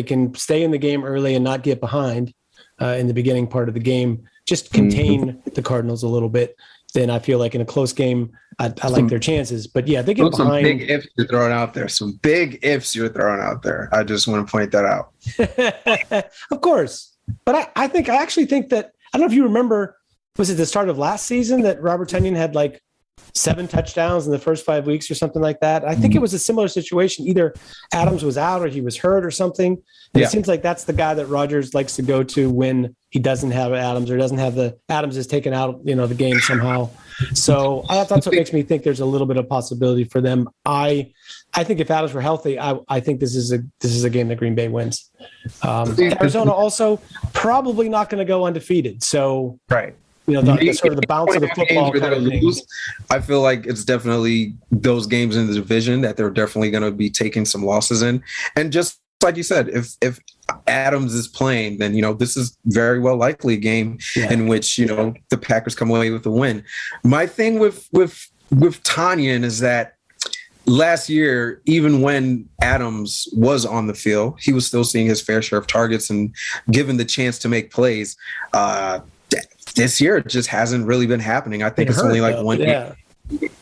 Speaker 2: can stay in the game early and not get behind in the beginning part of the game, just contain the Cardinals a little bit, then I feel like in a close game, I like their chances. But yeah, they get behind.
Speaker 1: Some big ifs you're throwing out there. Some big ifs you're throwing out there. I just want to point that out.
Speaker 2: Of course. But I actually think that, I don't know if you remember, was it the start of last season that Robert Tonyan had like 7 touchdowns in the first 5 weeks or something like that? I think it was a similar situation. Either Adams was out or he was hurt or something. And It seems like that's the guy that Rodgers likes to go to when he doesn't have Adams or doesn't have Adams is taken out, the game somehow. So that's what makes me think there's a little bit of possibility for them. I think if Adams were healthy, I think this is a game that Green Bay wins. Arizona also probably not going to go undefeated. So
Speaker 1: right.
Speaker 2: The sort of the bounce of the football kind of thing.
Speaker 1: I feel like it's definitely those games in the division that they're definitely going to be taking some losses in. And just like you said, if Adams is playing, then, this is very well likely a game in which, the Packers come away with a win. My thing with Tonyan is that last year, even when Adams was on the field, he was still seeing his fair share of targets and given the chance to make plays. This year, it just hasn't really been happening. I think it's only like one game.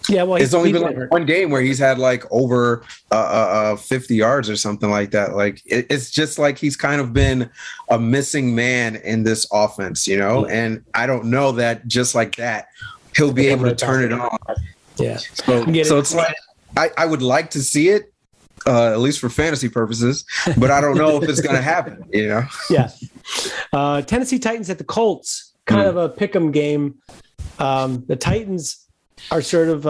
Speaker 1: Yeah, well, it's only been like one game where he's had like over 50 yards or something like that. Like it's just like he's kind of been a missing man in this offense, And I don't know that just like that he'll be able to turn it on.
Speaker 2: Yeah.
Speaker 1: So it's like I would like to see it. At least for fantasy purposes, but I don't know if it's going to happen,
Speaker 2: Yeah. Tennessee Titans at the Colts, kind of a pick'em game. The Titans are sort of,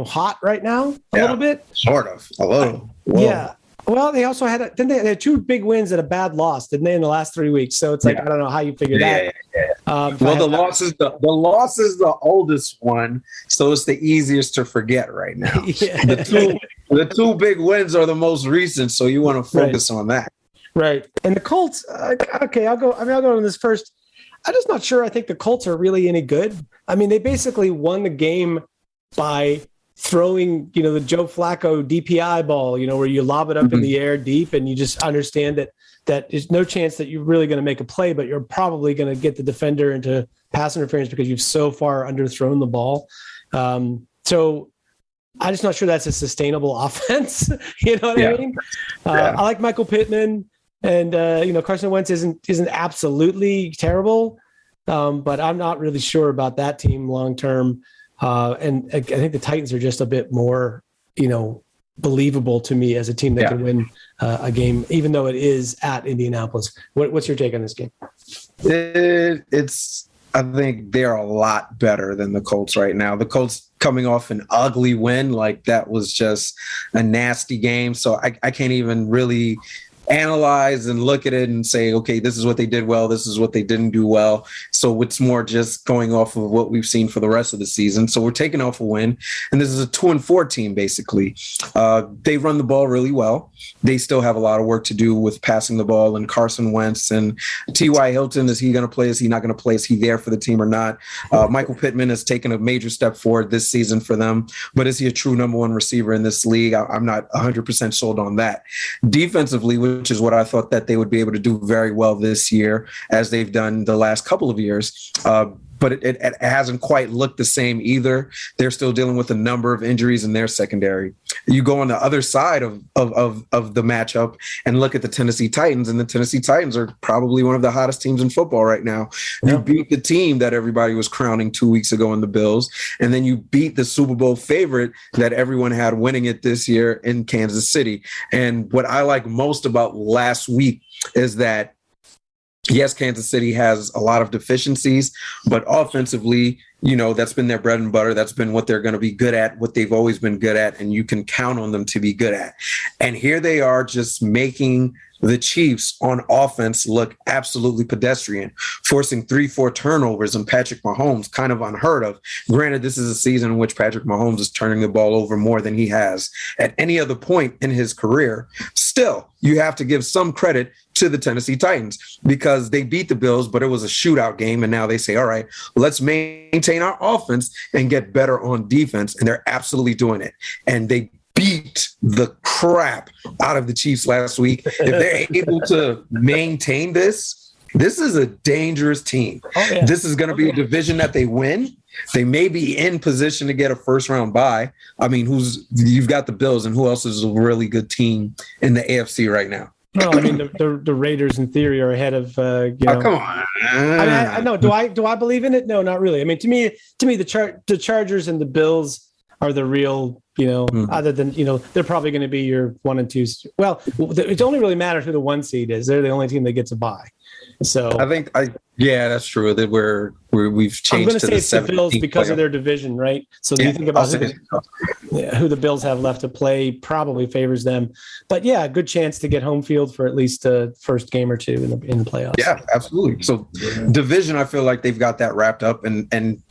Speaker 2: hot right now a little bit.
Speaker 1: Sort of. A little.
Speaker 2: Yeah. Well, they also had they had 2 big wins and a bad loss, didn't they, in the last 3 weeks? So it's like I don't know how you figure that.
Speaker 1: Well, the loss is the oldest one, so it's the easiest to forget right now. The two big wins are the most recent, so you want to focus on that.
Speaker 2: Right. And the Colts. Okay, I'll go on this first. I'm just not sure. I think the Colts are really any good. I mean, they basically won the game by throwing, the Joe Flacco DPI ball, where you lob it up in the air deep, and you just understand that there's no chance that you're really going to make a play, but you're probably going to get the defender into pass interference because you've so far underthrown the ball. So I'm just not sure that's a sustainable offense. You know what I mean? I like Michael Pittman, and Carson Wentz isn't absolutely terrible, but I'm not really sure about that team long term. And I think the Titans are just a bit more, believable to me as a team that can win a game, even though it is at Indianapolis. What's your take on this game?
Speaker 1: I think they're a lot better than the Colts right now. The Colts coming off an ugly win, like that was just a nasty game. So I can't even really analyze and look at it and say, okay, this is what they did well, this is what they didn't do well. So it's more just going off of what we've seen for the rest of the season. So we're taking off a win, and this is a 2-4 team, basically. They run the ball really well. They still have a lot of work to do with passing the ball, and Carson Wentz and T.Y. Hilton. Is he going to play? Is he not going to play? Is he there for the team or not? Michael Pittman has taken a major step forward this season for them, but is he a true number one receiver in this league? I'm not 100% sold on that. Defensively, which is what I thought that they would be able to do very well this year, as they've done the last couple of years. But it hasn't quite looked the same either. They're still dealing with a number of injuries in their secondary. You go on the other side of the matchup and look at the Tennessee Titans, and the Tennessee Titans are probably one of the hottest teams in football right now. You beat the team that everybody was crowning 2 weeks ago in the Bills, and then you beat the Super Bowl favorite that everyone had winning it this year in Kansas City. And what I like most about last week is that, yes, Kansas City has a lot of deficiencies, but offensively, that's been their bread and butter. That's been what they're going to be good at, what they've always been good at, and you can count on them to be good at. And here they are, just making the Chiefs on offense look absolutely pedestrian, forcing 3-4 turnovers on Patrick Mahomes, kind of unheard of. Granted, this is a season in which Patrick Mahomes is turning the ball over more than he has at any other point in his career. Still, you have to give some credit to the Tennessee Titans, because they beat the Bills, but it was a shootout game. And now they say, all right, let's maintain our offense and get better on defense. And they're absolutely doing it. And they beat the crap out of the Chiefs last week. If they're able to maintain this is a dangerous team. This is going to be a division that they win. They may be in position to get a first round bye. I mean, you've got the Bills, and who else is a really good team in the AFC right now?
Speaker 2: No, I mean the Raiders in theory are ahead of.
Speaker 1: Oh, come on!
Speaker 2: I know. Do I believe in it? No, not really. I mean, to me, the Chargers and the Bills are the real. Other than they're probably going to be your 1 and 2. Well, it only really matters who the 1 seed is. They're the only team that gets a bye. So
Speaker 1: I think that's true. That we've changed.
Speaker 2: I'm going to say
Speaker 1: it's the
Speaker 2: Bills because of their division, right? So do you think about who the Bills have left to play? Probably favors them, but yeah, a good chance to get home field for at least the first game or two in the playoffs.
Speaker 1: Yeah, absolutely. So division, I feel like they've got that wrapped up, and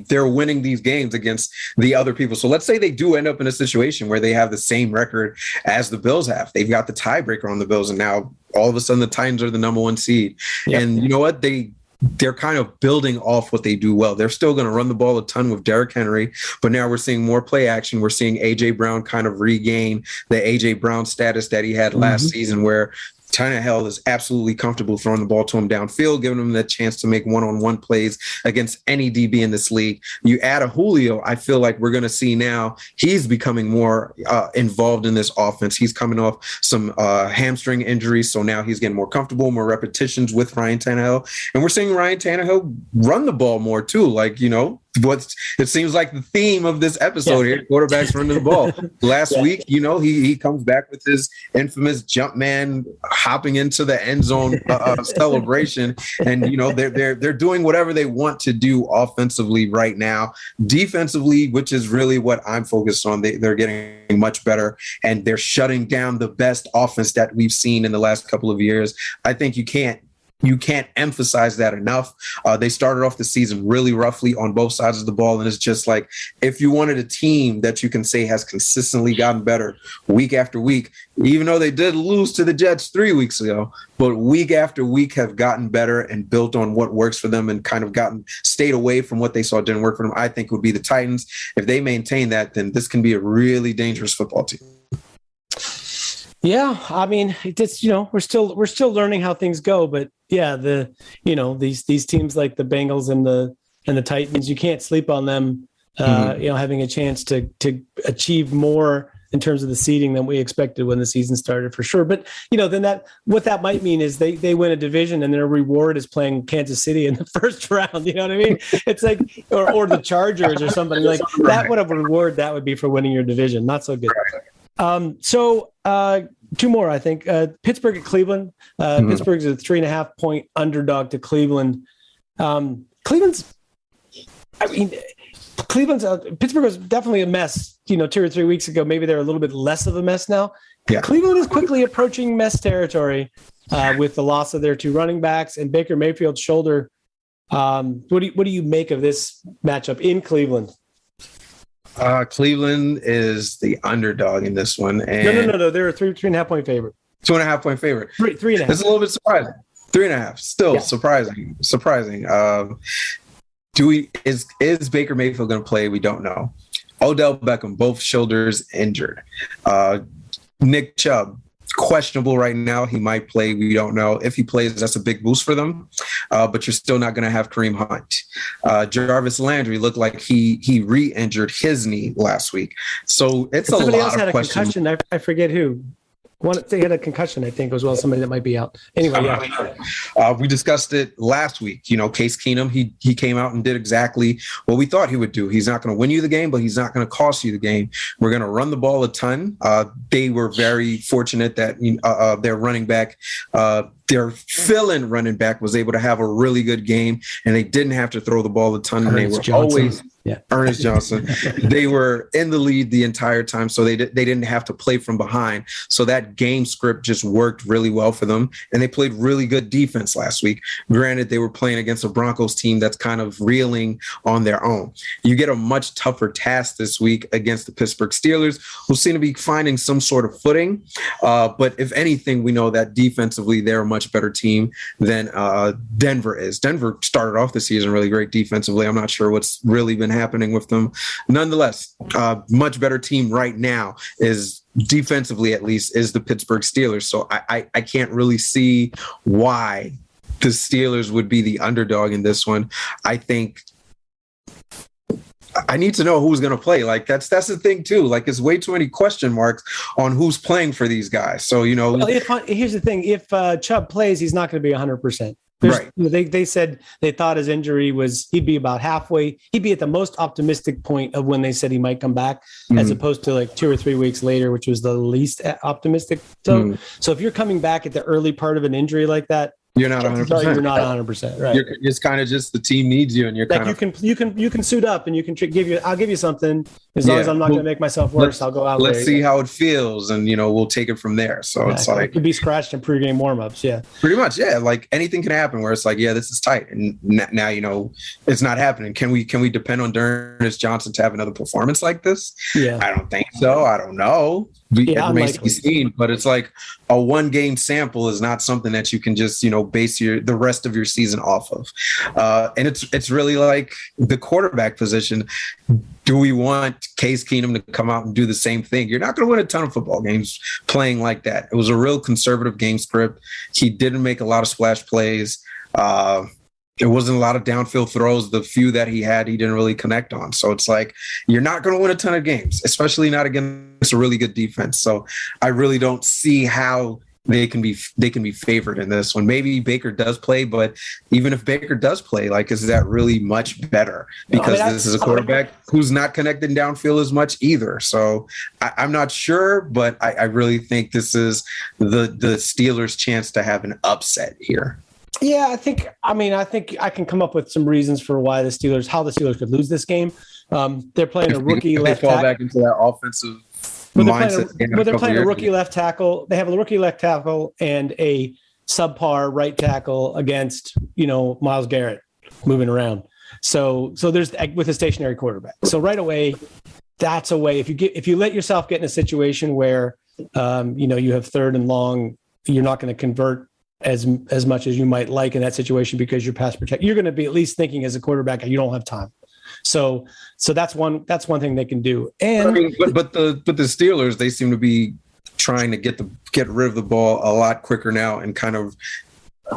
Speaker 1: they're winning these games against the other people. So let's say they do end up in a situation where they have the same record as the Bills have. They've got the tiebreaker on the Bills, and now all of a sudden the Titans are the number 1 seed. Yep. And you know what? They're kind of building off what they do well. They're still going to run the ball a ton with Derrick Henry, but now we're seeing more play action. We're seeing A.J. Brown kind of regain the A.J. Brown status that he had last season, where Tannehill is absolutely comfortable throwing the ball to him downfield, giving him that chance to make one-on-one plays against any DB in this league. You add a Julio, I feel like we're going to see now he's becoming more involved in this offense. He's coming off some hamstring injuries, so now he's getting more comfortable, more repetitions with Ryan Tannehill. And we're seeing Ryan Tannehill run the ball more too, what it seems like the theme of this episode here, quarterbacks running the ball. Last week, he comes back with his infamous jump man hopping into the end zone celebration. And, they're doing whatever they want to do offensively right now. Defensively, which is really what I'm focused on, they're getting much better, and they're shutting down the best offense that we've seen in the last couple of years. I think you can't You can't emphasize that enough. They started off the season really roughly on both sides of the ball. And it's just like, if you wanted a team that you can say has consistently gotten better week after week, even though they did lose to the Jets 3 weeks ago, but week after week have gotten better and built on what works for them and kind of stayed away from what they saw didn't work for them, I think would be the Titans. If they maintain that, then this can be a really dangerous football team.
Speaker 2: Yeah, I mean, it's we're still learning how things go, but yeah, these teams like the Bengals and the Titans, you can't sleep on them. Having a chance to achieve more in terms of the seeding than we expected when the season started, for sure. But then what that might mean is they win a division and their reward is playing Kansas City in the first round. You know what I mean? It's like or the Chargers or somebody like that. What a reward that would be for winning your division. Not so good. Two more, I think. Pittsburgh at Cleveland. Pittsburgh's a 3.5-point underdog to Cleveland. Pittsburgh was definitely a mess, 2 or 3 weeks ago. Maybe they're a little bit less of a mess now. Yeah. Cleveland is quickly approaching mess territory with the loss of their 2 running backs and Baker Mayfield's shoulder. What do you make of this matchup in Cleveland?
Speaker 1: Cleveland is the underdog in this one. And
Speaker 2: No. They're a 3.5-point favorite.
Speaker 1: 2.5-point favorite.
Speaker 2: 3.5.
Speaker 1: It's a little bit surprising. 3.5. Still surprising. Is Baker Mayfield going to play? We don't know. Odell Beckham, both shoulders injured. Nick Chubb, questionable right now. He might play. We don't know. If he plays, that's a big boost for them. But you're still not going to have Kareem Hunt. Jarvis Landry looked like he re-injured his knee last week. So it's a lot of questions. Somebody else had a concussion.
Speaker 2: I forget who. They had a concussion, I think, as well. Somebody that might be out. Anyway, yeah.
Speaker 1: We discussed it last week. Case Keenum, he came out and did exactly what we thought he would do. He's not going to win you the game, but he's not going to cost you the game. We're going to run the ball a ton. They were very fortunate that their running back, their fill-in running back, was able to have a really good game, and they didn't have to throw the ball a ton. And they were always Ernest Johnson. They were in the lead the entire time, so they didn't have to play from behind. So that game script just worked really well for them, and they played really good defense last week. Granted, they were playing against a Broncos team that's kind of reeling on their own. You get a much tougher task this week against the Pittsburgh Steelers, who seem to be finding some sort of footing. But if anything, we know that defensively they're a much better team than Denver is. Denver started off the season really great defensively. I'm not sure what's really been happening with them. Nonetheless, much better team right now is defensively, at least, is the Pittsburgh Steelers. So I can't really see why the Steelers would be the underdog in this one. I think I need to know who's going to play. Like that's the thing too. Like it's way too many question marks on who's playing for these guys. So, well,
Speaker 2: here's the thing. If Chubb plays, he's not going to be 100%. Right. They said they thought his injury he'd be about halfway. He'd be at the most optimistic point of when they said he might come back, as opposed to like 2 or 3 weeks later, which was the least optimistic. So if you're coming back at the early part of an injury like that,
Speaker 1: you're not 100%.
Speaker 2: You're not 100%, right?
Speaker 1: It's kind of just the team needs you, and you're
Speaker 2: like you can suit up and you can I'll give you something as long as I'm not going to make myself worse. I'll go out.
Speaker 1: Let's see how it feels, and we'll take it from there. So it's like
Speaker 2: it could be scratched in pregame warmups. Yeah,
Speaker 1: pretty much. Yeah, like anything can happen where it's like, yeah, this is tight, and now it's not happening. Can we depend on Ernest Johnson to have another performance like this? Yeah, I don't think so. I don't know. It remains to be seen, but it's like a 1-game sample is not something that you can just base the rest of your season off of. And it's really like the quarterback position. Do we want Case Keenum to come out and do the same thing? You're not going to win a ton of football games playing like that. It was a real conservative game script. He didn't make a lot of splash plays. There wasn't a lot of downfield throws. The few that he had, he didn't really connect on. So it's like, you're not going to win a ton of games, especially not against a really good defense. So I really don't see how they can be favored in this one. Maybe Baker does play, but even if Baker does play, like, is that really much better? Because this is a quarterback who's not connected downfield as much either. So I'm not sure, but I really think this is the Steelers' chance to have an upset here.
Speaker 2: Yeah, I think I can come up with some reasons for how the Steelers could lose this game. They're playing a rookie left tackle.
Speaker 1: Fall back into that offensive mindset.
Speaker 2: They're playing a rookie left tackle. They have a rookie left tackle and a subpar right tackle against, Myles Garrett moving around. So there's with a stationary quarterback. So right away, that's a way. If you let yourself get in a situation where, you have 3rd and long, you're not going to convert as much as you might like in that situation because you're pass protect. You're going to be at least thinking as a quarterback, you don't have time. So that's one thing they can do. And
Speaker 1: but the Steelers, they seem to be trying to get rid of the ball a lot quicker now and kind of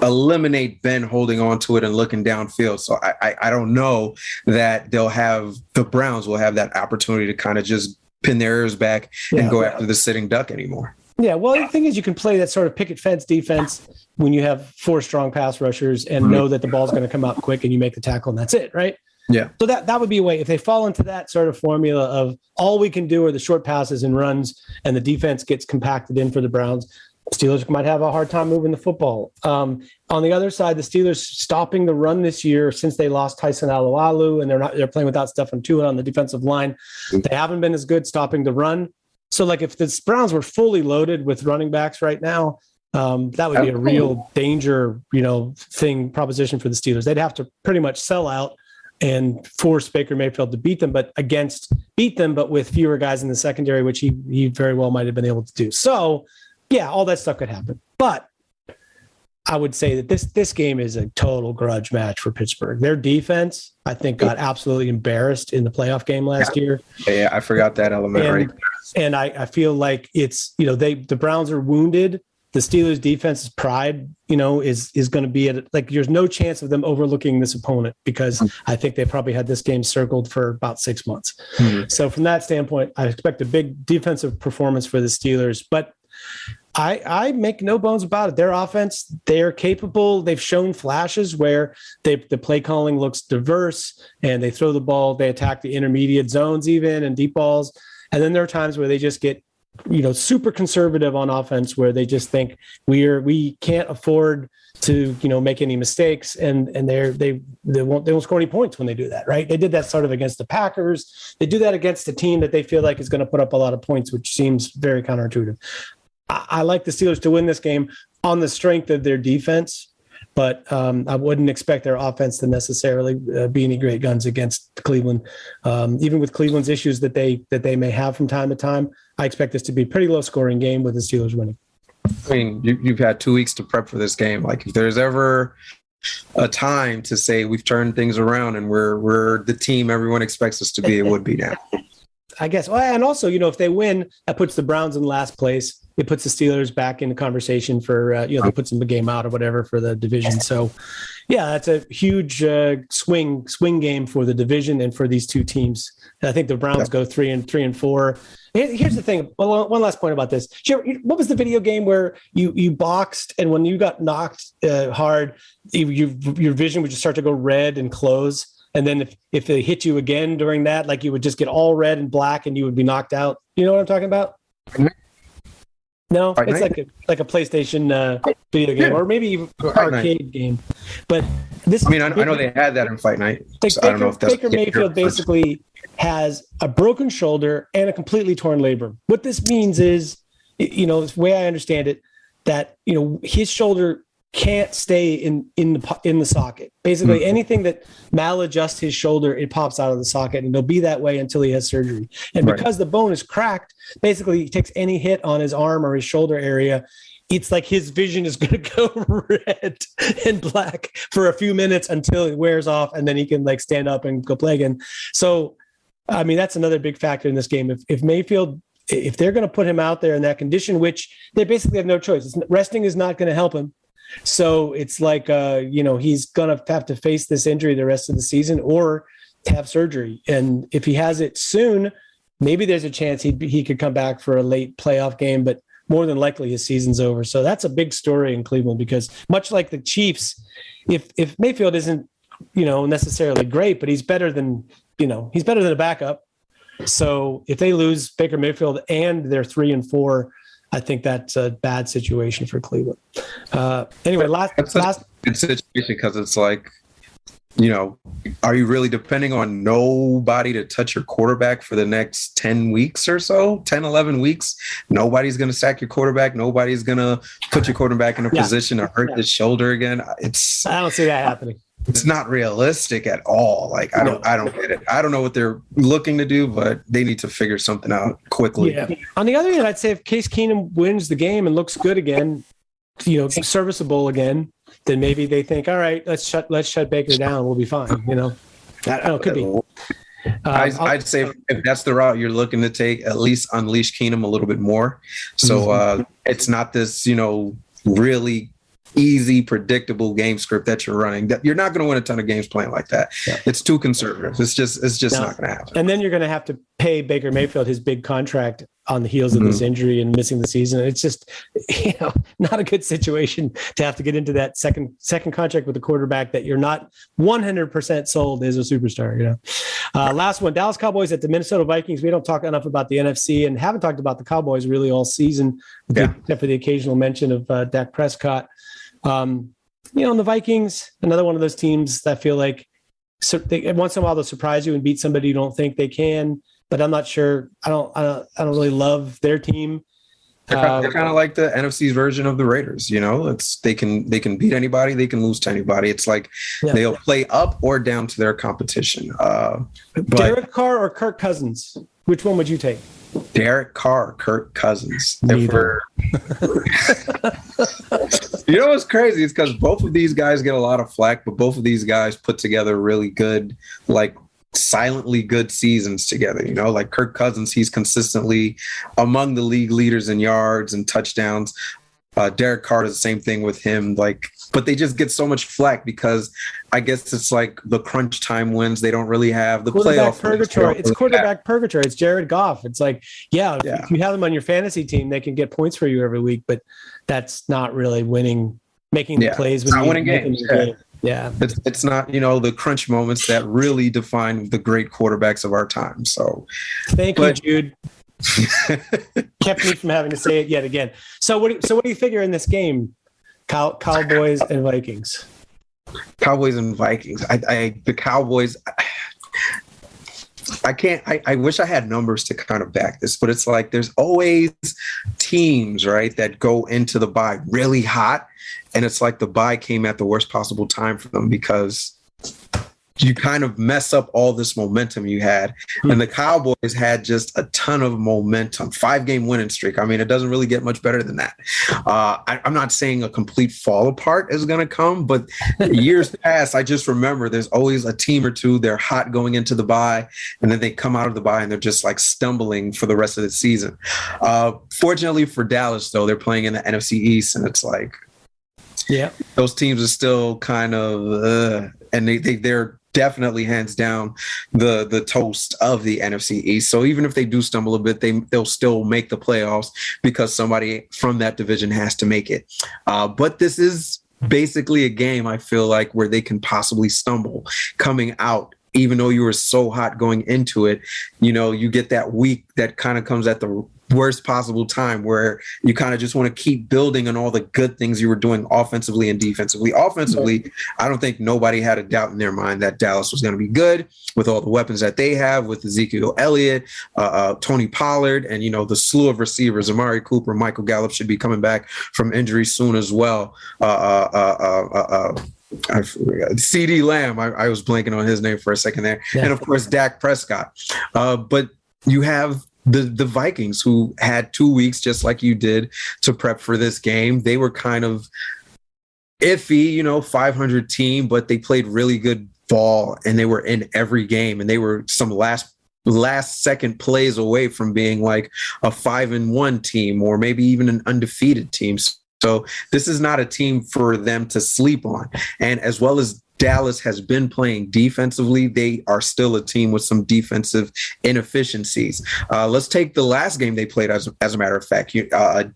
Speaker 1: eliminate Ben holding on to it and looking downfield. So I don't know that the Browns will have that opportunity to kind of just pin their ears back and go after the sitting duck anymore. Yeah,
Speaker 2: well, the thing is you can play that sort of picket fence defense when you have 4 strong pass rushers and know that the ball's going to come out quick and you make the tackle and that's it, right?
Speaker 1: Yeah.
Speaker 2: So that would be a way. If they fall into that sort of formula of all we can do are the short passes and runs and the defense gets compacted in for the Browns, Steelers might have a hard time moving the football. On the other side, the Steelers stopping the run this year since they lost Tyson Alualu and they're playing without Stefan Tuitt on the defensive line. They haven't been as good stopping the run. So like if the Browns were fully loaded with running backs right now, that would be a real danger, proposition for the Steelers. They'd have to pretty much sell out and force Baker Mayfield to beat them, but with fewer guys in the secondary, which he very well might have been able to do. So yeah, all that stuff could happen. But I would say that this game is a total grudge match for Pittsburgh. Their defense, I think, got absolutely embarrassed in the playoff game last year.
Speaker 1: Yeah, I forgot that element. Right.
Speaker 2: And I feel like it's, the Browns are wounded. The Steelers' defense's pride, is going to be there's no chance of them overlooking this opponent because I think they probably had this game circled for about 6 months. Mm-hmm. So from that standpoint, I expect a big defensive performance for the Steelers. But I make no bones about it. Their offense, they're capable. They've shown flashes where the play calling looks diverse and they throw the ball, they attack the intermediate zones even and deep balls. And then there are times where they just get, super conservative on offense where they just think we can't afford to, make any mistakes. And they won't score any points when they do that, right? They did that sort of against the Packers. They do that against a team that they feel like is going to put up a lot of points, which seems very counterintuitive. I like the Steelers to win this game on the strength of their defense, but I wouldn't expect their offense to necessarily be any great guns against Cleveland. Even with Cleveland's issues that they may have from time to time, I expect this to be a pretty low-scoring game with the Steelers winning.
Speaker 1: I mean, you've had 2 weeks to prep for this game. Like, if there's ever a time to say we've turned things around and we're the team everyone expects us to be, it would be now.
Speaker 2: I guess. And also, if they win, that puts the Browns in last place. It puts the Steelers back in the conversation for, they put some game out or whatever for the division. So, yeah, that's a huge swing game for the division and for these two teams. And I think the Browns go 3-4. Here's the thing. Well, one last point about this. What was the video game where you boxed and when you got knocked hard, your vision would just start to go red and close? And then if they hit you again during that, like you would just get all red and black and you would be knocked out. You know what I'm talking about? No, it's like a PlayStation video game or maybe even arcade game. But this,
Speaker 1: I know they had that in Fight Night. So I don't know if that's
Speaker 2: Baker Mayfield basically has a broken shoulder and a completely torn labrum. What this means is, the way I understand it, that his shoulder can't stay in the socket. Basically, anything that maladjusts his shoulder, it pops out of the socket, and it'll be that way until he has surgery. And because the bone is cracked, basically, he takes any hit on his arm or his shoulder area, it's like his vision is going to go red and black for a few minutes until it wears off, and then he can stand up and go play again. So, I mean, that's another big factor in this game. If Mayfield, if they're going to put him out there in that condition, which they basically have no choice, resting is not going to help him. So it's like, he's going to have to face this injury the rest of the season or have surgery. And if he has it soon, maybe there's a chance he could come back for a late playoff game, but more than likely his season's over. So that's a big story in Cleveland because much like the Chiefs, if Mayfield isn't, necessarily great, but he's better than a backup. So if they lose Baker Mayfield and they're 3-4, I think that's a bad situation for Cleveland. Anyway, last
Speaker 1: good situation because it's like are you really depending on nobody to touch your quarterback for the next 10 weeks or so, 10, 11 weeks? Nobody's going to sack your quarterback. Nobody's going to put your quarterback in a position to hurt his shoulder again.
Speaker 2: I don't see that happening.
Speaker 1: It's not realistic at all. Like, I don't get it. I don't know what they're looking to do, but they need to figure something out quickly.
Speaker 2: Yeah. On the other hand, I'd say if Case Keenum wins the game and looks good again, serviceable again, then maybe they think, all right, let's shut Baker down. We'll be fine. I don't know, it could be.
Speaker 1: I'd say if that's the route you're looking to take, at least unleash Keenum a little bit more. So it's not this, really easy, predictable game script that you're running. That you're not going to win a ton of games playing like that. Yeah. It's too conservative. It's just not going to happen.
Speaker 2: And then you're going to have to pay Baker Mayfield his big contract on the heels of this injury and missing the season. It's just, not a good situation to have to get into that second contract with a quarterback that you're not 100% sold as a superstar. Last one, Dallas Cowboys at the Minnesota Vikings. We don't talk enough about the NFC and haven't talked about the Cowboys really all season, except for the occasional mention of Dak Prescott. The Vikings, another one of those teams that feel like once in a while they'll surprise you and beat somebody you don't think they can. But I'm not sure. I don't really love their team.
Speaker 1: They're kind of like the NFC's version of the Raiders. They can beat anybody. They can lose to anybody. It's like they'll play up or down to their competition.
Speaker 2: Derek Carr or Kirk Cousins? Which one would you take?
Speaker 1: Derek Carr, Kirk Cousins.
Speaker 2: Neither.
Speaker 1: What's crazy? It's because both of these guys get a lot of flack, but both of these guys put together really good, silently good seasons together. Like Kirk Cousins, he's consistently among the league leaders in yards and touchdowns. Derek Carr is the same thing with him. But they just get so much flack because I guess it's like the crunch time wins. They don't really have the playoff
Speaker 2: purgatory. It's quarterback purgatory. It's Jared Goff. It's like, if you have them on your fantasy team, they can get points for you every week, but that's not really winning, making the plays when you're winning games. Yeah.
Speaker 1: It's not, the crunch moments that really define the great quarterbacks of our time. So
Speaker 2: thank you, Jude. Kept me from having to say it yet again. So what do you figure in this game? Cowboys and Vikings.
Speaker 1: Cowboys and Vikings. The Cowboys. I wish I had numbers to kind of back this, but it's like there's always teams, right, that go into the bye really hot, and it's like the bye came at the worst possible time for them because you kind of mess up all this momentum you had. And the Cowboys had just a ton of momentum, 5-game winning streak. I mean, it doesn't really get much better than that. I'm not saying a complete fall apart is going to come, but years past, I just remember there's always a team or two. They're hot going into the bye, and then they come out of the bye and they're just stumbling for the rest of the season. Fortunately for Dallas, though, they're playing in the NFC East, and it's those teams are still kind of, and they're definitely hands down the toast of the NFC East. So even if they do stumble a bit, they'll still make the playoffs because somebody from that division has to make it. But this is basically a game, I feel like, where they can possibly stumble coming out. Even though you were so hot going into it, you get that week that kind of comes at the worst possible time where you kind of just want to keep building on all the good things you were doing offensively and defensively. Offensively, I don't think nobody had a doubt in their mind that Dallas was going to be good with all the weapons that they have with Ezekiel Elliott, Tony Pollard, and, the slew of receivers. Amari Cooper, Michael Gallup should be coming back from injury soon as well. I forgot. CD Lamb. I was blanking on his name for a second there. Yeah. And of course, Dak Prescott. But you have the Vikings, who had 2 weeks, just like you did, to prep for this game. They were kind of iffy, 500 team, but they played really good ball and they were in every game, and they were some last second plays away from being like a 5-1 team or maybe even an undefeated team. So this is not a team for them to sleep on. And as well as Dallas has been playing defensively, they are still a team with some defensive inefficiencies. Let's take the last game they played, as a matter of fact.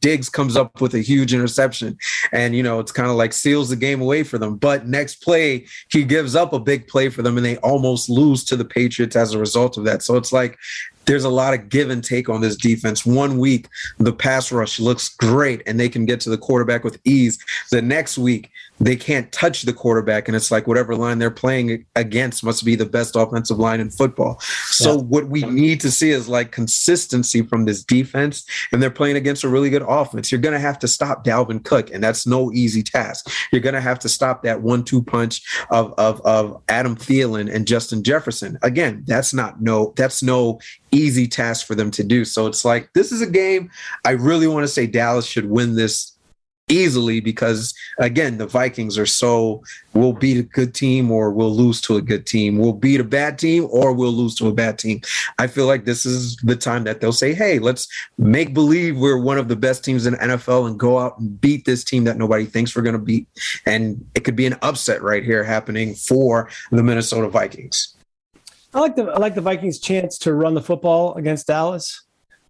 Speaker 1: Diggs comes up with a huge interception, and, it's kind of like seals the game away for them. But next play, he gives up a big play for them, and they almost lose to the Patriots as a result of that. So it's like there's a lot of give and take on this defense. 1 week, the pass rush looks great, and they can get to the quarterback with ease. The next week, they can't touch the quarterback, and it's like whatever line they're playing against must be the best offensive line in football. So what we need to see is like consistency from this defense, and they're playing against a really good offense. You're going to have to stop Dalvin Cook, and that's no easy task. You're going to have to stop that 1-2 punch of Adam Thielen and Justin Jefferson. Again, that's no easy task for them to do. So it's like, this is a game I really want to say Dallas should win this easily, because again, the Vikings we'll beat a good team or we'll lose to a good team. We'll beat a bad team or we'll lose to a bad team. I feel like this is the time that they'll say, hey, let's make believe we're one of the best teams in the NFL and go out and beat this team that nobody thinks we're going to beat. And it could be an upset right here happening for the Minnesota Vikings.
Speaker 2: I like the Vikings' chance to run the football against Dallas,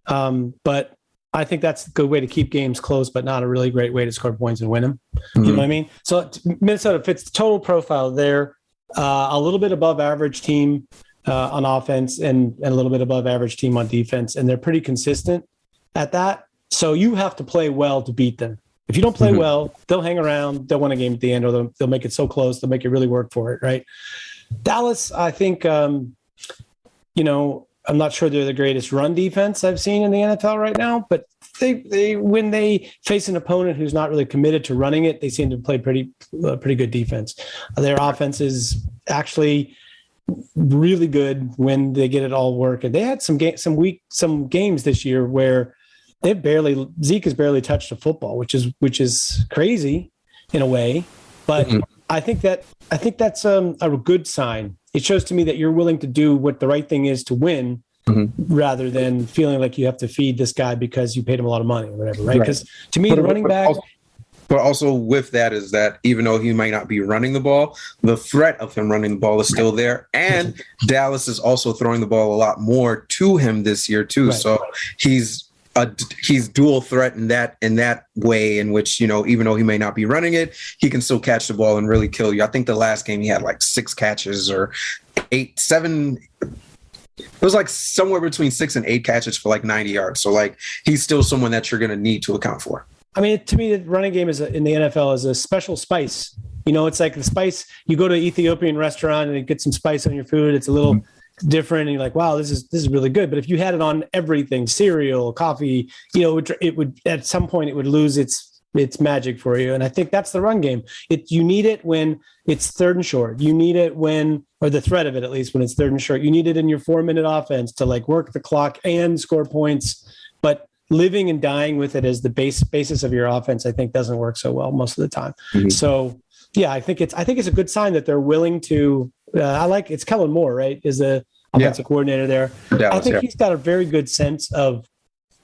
Speaker 2: but I think that's a good way to keep games close, but not a really great way to score points and win them. Mm-hmm. You know what I mean? So Minnesota fits the total profile there. A little bit above average team on offense and a little bit above average team on defense. And they're pretty consistent at that. So you have to play well to beat them. If you don't play well, they'll hang around. They'll win a game at the end, or they'll make it so close. They'll make you really work for it. Right. Dallas, I think, I'm not sure they're the greatest run defense I've seen in the NFL right now, but they when they face an opponent who's not really committed to running it, they seem to play pretty good defense. Their offense is actually really good when they get it all working. They had some games this year where Zeke has barely touched a football, which is crazy in a way, but I think that's a good sign. It shows to me that you're willing to do what the right thing is to win, rather than feeling like you have to feed this guy because you paid him a lot of money or whatever, right? Because to me, the running back.
Speaker 1: But also with that is that even though he might not be running the ball, the threat of him running the ball is still there. And Dallas is also throwing the ball a lot more to him this year too. Right. So he's dual threat in that way, in which, even though he may not be running it, he can still catch the ball and really kill you. I think the last game he had like 6 catches or 7. It was like somewhere between 6 and 8 catches for like 90 yards. So like he's still someone that you're going to need to account for.
Speaker 2: I mean, to me, the running game in the NFL is a special spice. It's like the spice. You go to an Ethiopian restaurant and you get some spice on your food. It's a little different, and you're like, wow, this is really good. But if you had it on everything, cereal, coffee, it would at some point it would lose its magic for you. And I think that's the run game. You need it when it's third and short. You need it or the threat of it, at least when it's third and short. You need it in your 4-minute offense to like work the clock and score points. But living and dying with it as the basis of your offense, I think doesn't work so well most of the time. So yeah, I think it's a good sign that they're willing to. It's Kellen Moore, right? Is the offensive coordinator there. Dallas, I think he's got a very good sense of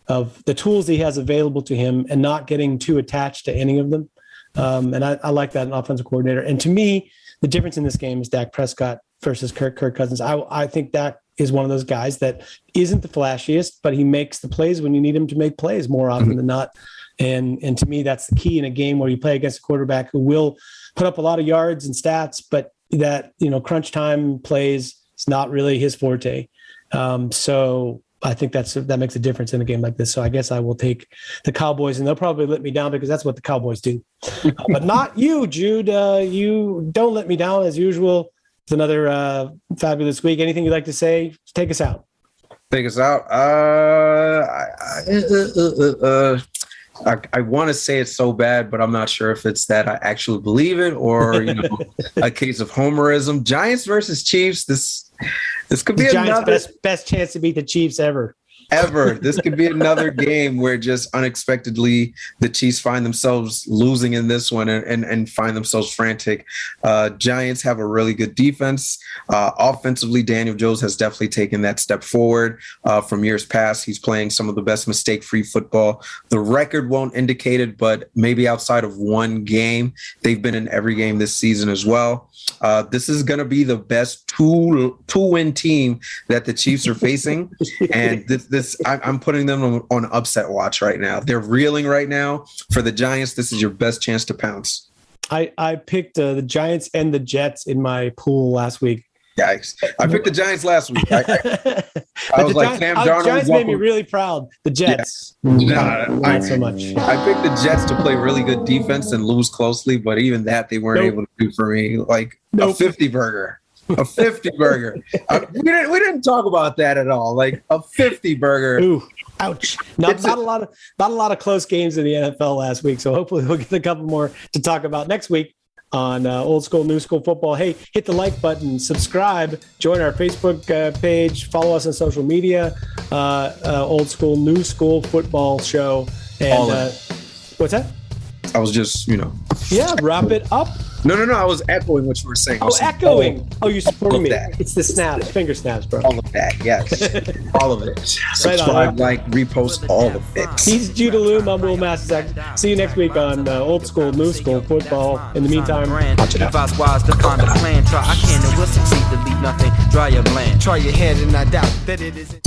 Speaker 2: the tools he has available to him and not getting too attached to any of them. And I like that, an offensive coordinator. And to me, the difference in this game is Dak Prescott versus Kirk Cousins. I think Dak is one of those guys that isn't the flashiest, but he makes the plays when you need him to make plays more often than not. And to me, that's the key in a game where you play against a quarterback who will put up a lot of yards and stats, but that, crunch time plays is not really his forte. So I think that makes a difference in a game like this. So I guess I will take the Cowboys, and they'll probably let me down because that's what the Cowboys do. But not you, Jude. You don't let me down as usual. It's another fabulous week. Anything you'd like to say? Take us out.
Speaker 1: Take us out. I want to say it's so bad, but I'm not sure if it's that I actually believe it or a case of homerism. Giants versus Chiefs. This could be another
Speaker 2: best chance to beat the Chiefs ever.
Speaker 1: This could be another game where just unexpectedly the Chiefs find themselves losing in this one and find themselves frantic. Giants have a really good defense. Offensively, Daniel Jones has definitely taken that step forward from years past. He's playing some of the best mistake-free football. The record won't indicate it, but maybe outside of one game, they've been in every game this season as well. This is going to be the best two-win team that the Chiefs are facing. And I'm putting them on upset watch right now. They're reeling right now. For the Giants, this is your best chance to pounce.
Speaker 2: I picked the Giants and the Jets in my pool last week.
Speaker 1: Yikes. I picked the Giants last week. I was like, Sam Darnold.
Speaker 2: The Giants made me really proud. The Jets.
Speaker 1: Yeah.
Speaker 2: Not so much.
Speaker 1: I picked the Jets to play really good defense and lose closely, but even that they weren't able to do for me. Like a 50 burger. A 50 burger. We didn't talk about that at all. Like a 50 burger.
Speaker 2: Ooh, ouch. Not a lot of close games in the NFL last week. So hopefully we'll get a couple more to talk about next week on Old School, New School Football. Hey, hit the like button, subscribe, join our Facebook page, follow us on social media, Old School, New School Football Show. And what's that?
Speaker 1: I was just,
Speaker 2: Yeah, wrap it up.
Speaker 1: No. I was echoing what you were saying.
Speaker 2: Echoing. You're supporting me.
Speaker 1: That.
Speaker 2: It's the snaps, finger snaps, bro.
Speaker 1: All of that, yes. All of it. Subscribe, like, repost, all of it.
Speaker 2: He's Judah Loom. I'm Will Massac. See you next week on Old School, New School Football. In the meantime, watch it out.
Speaker 3: Advise wise to find a plan. Try, I can and will succeed to leave nothing dry or bland. Try your hand and I doubt that it is.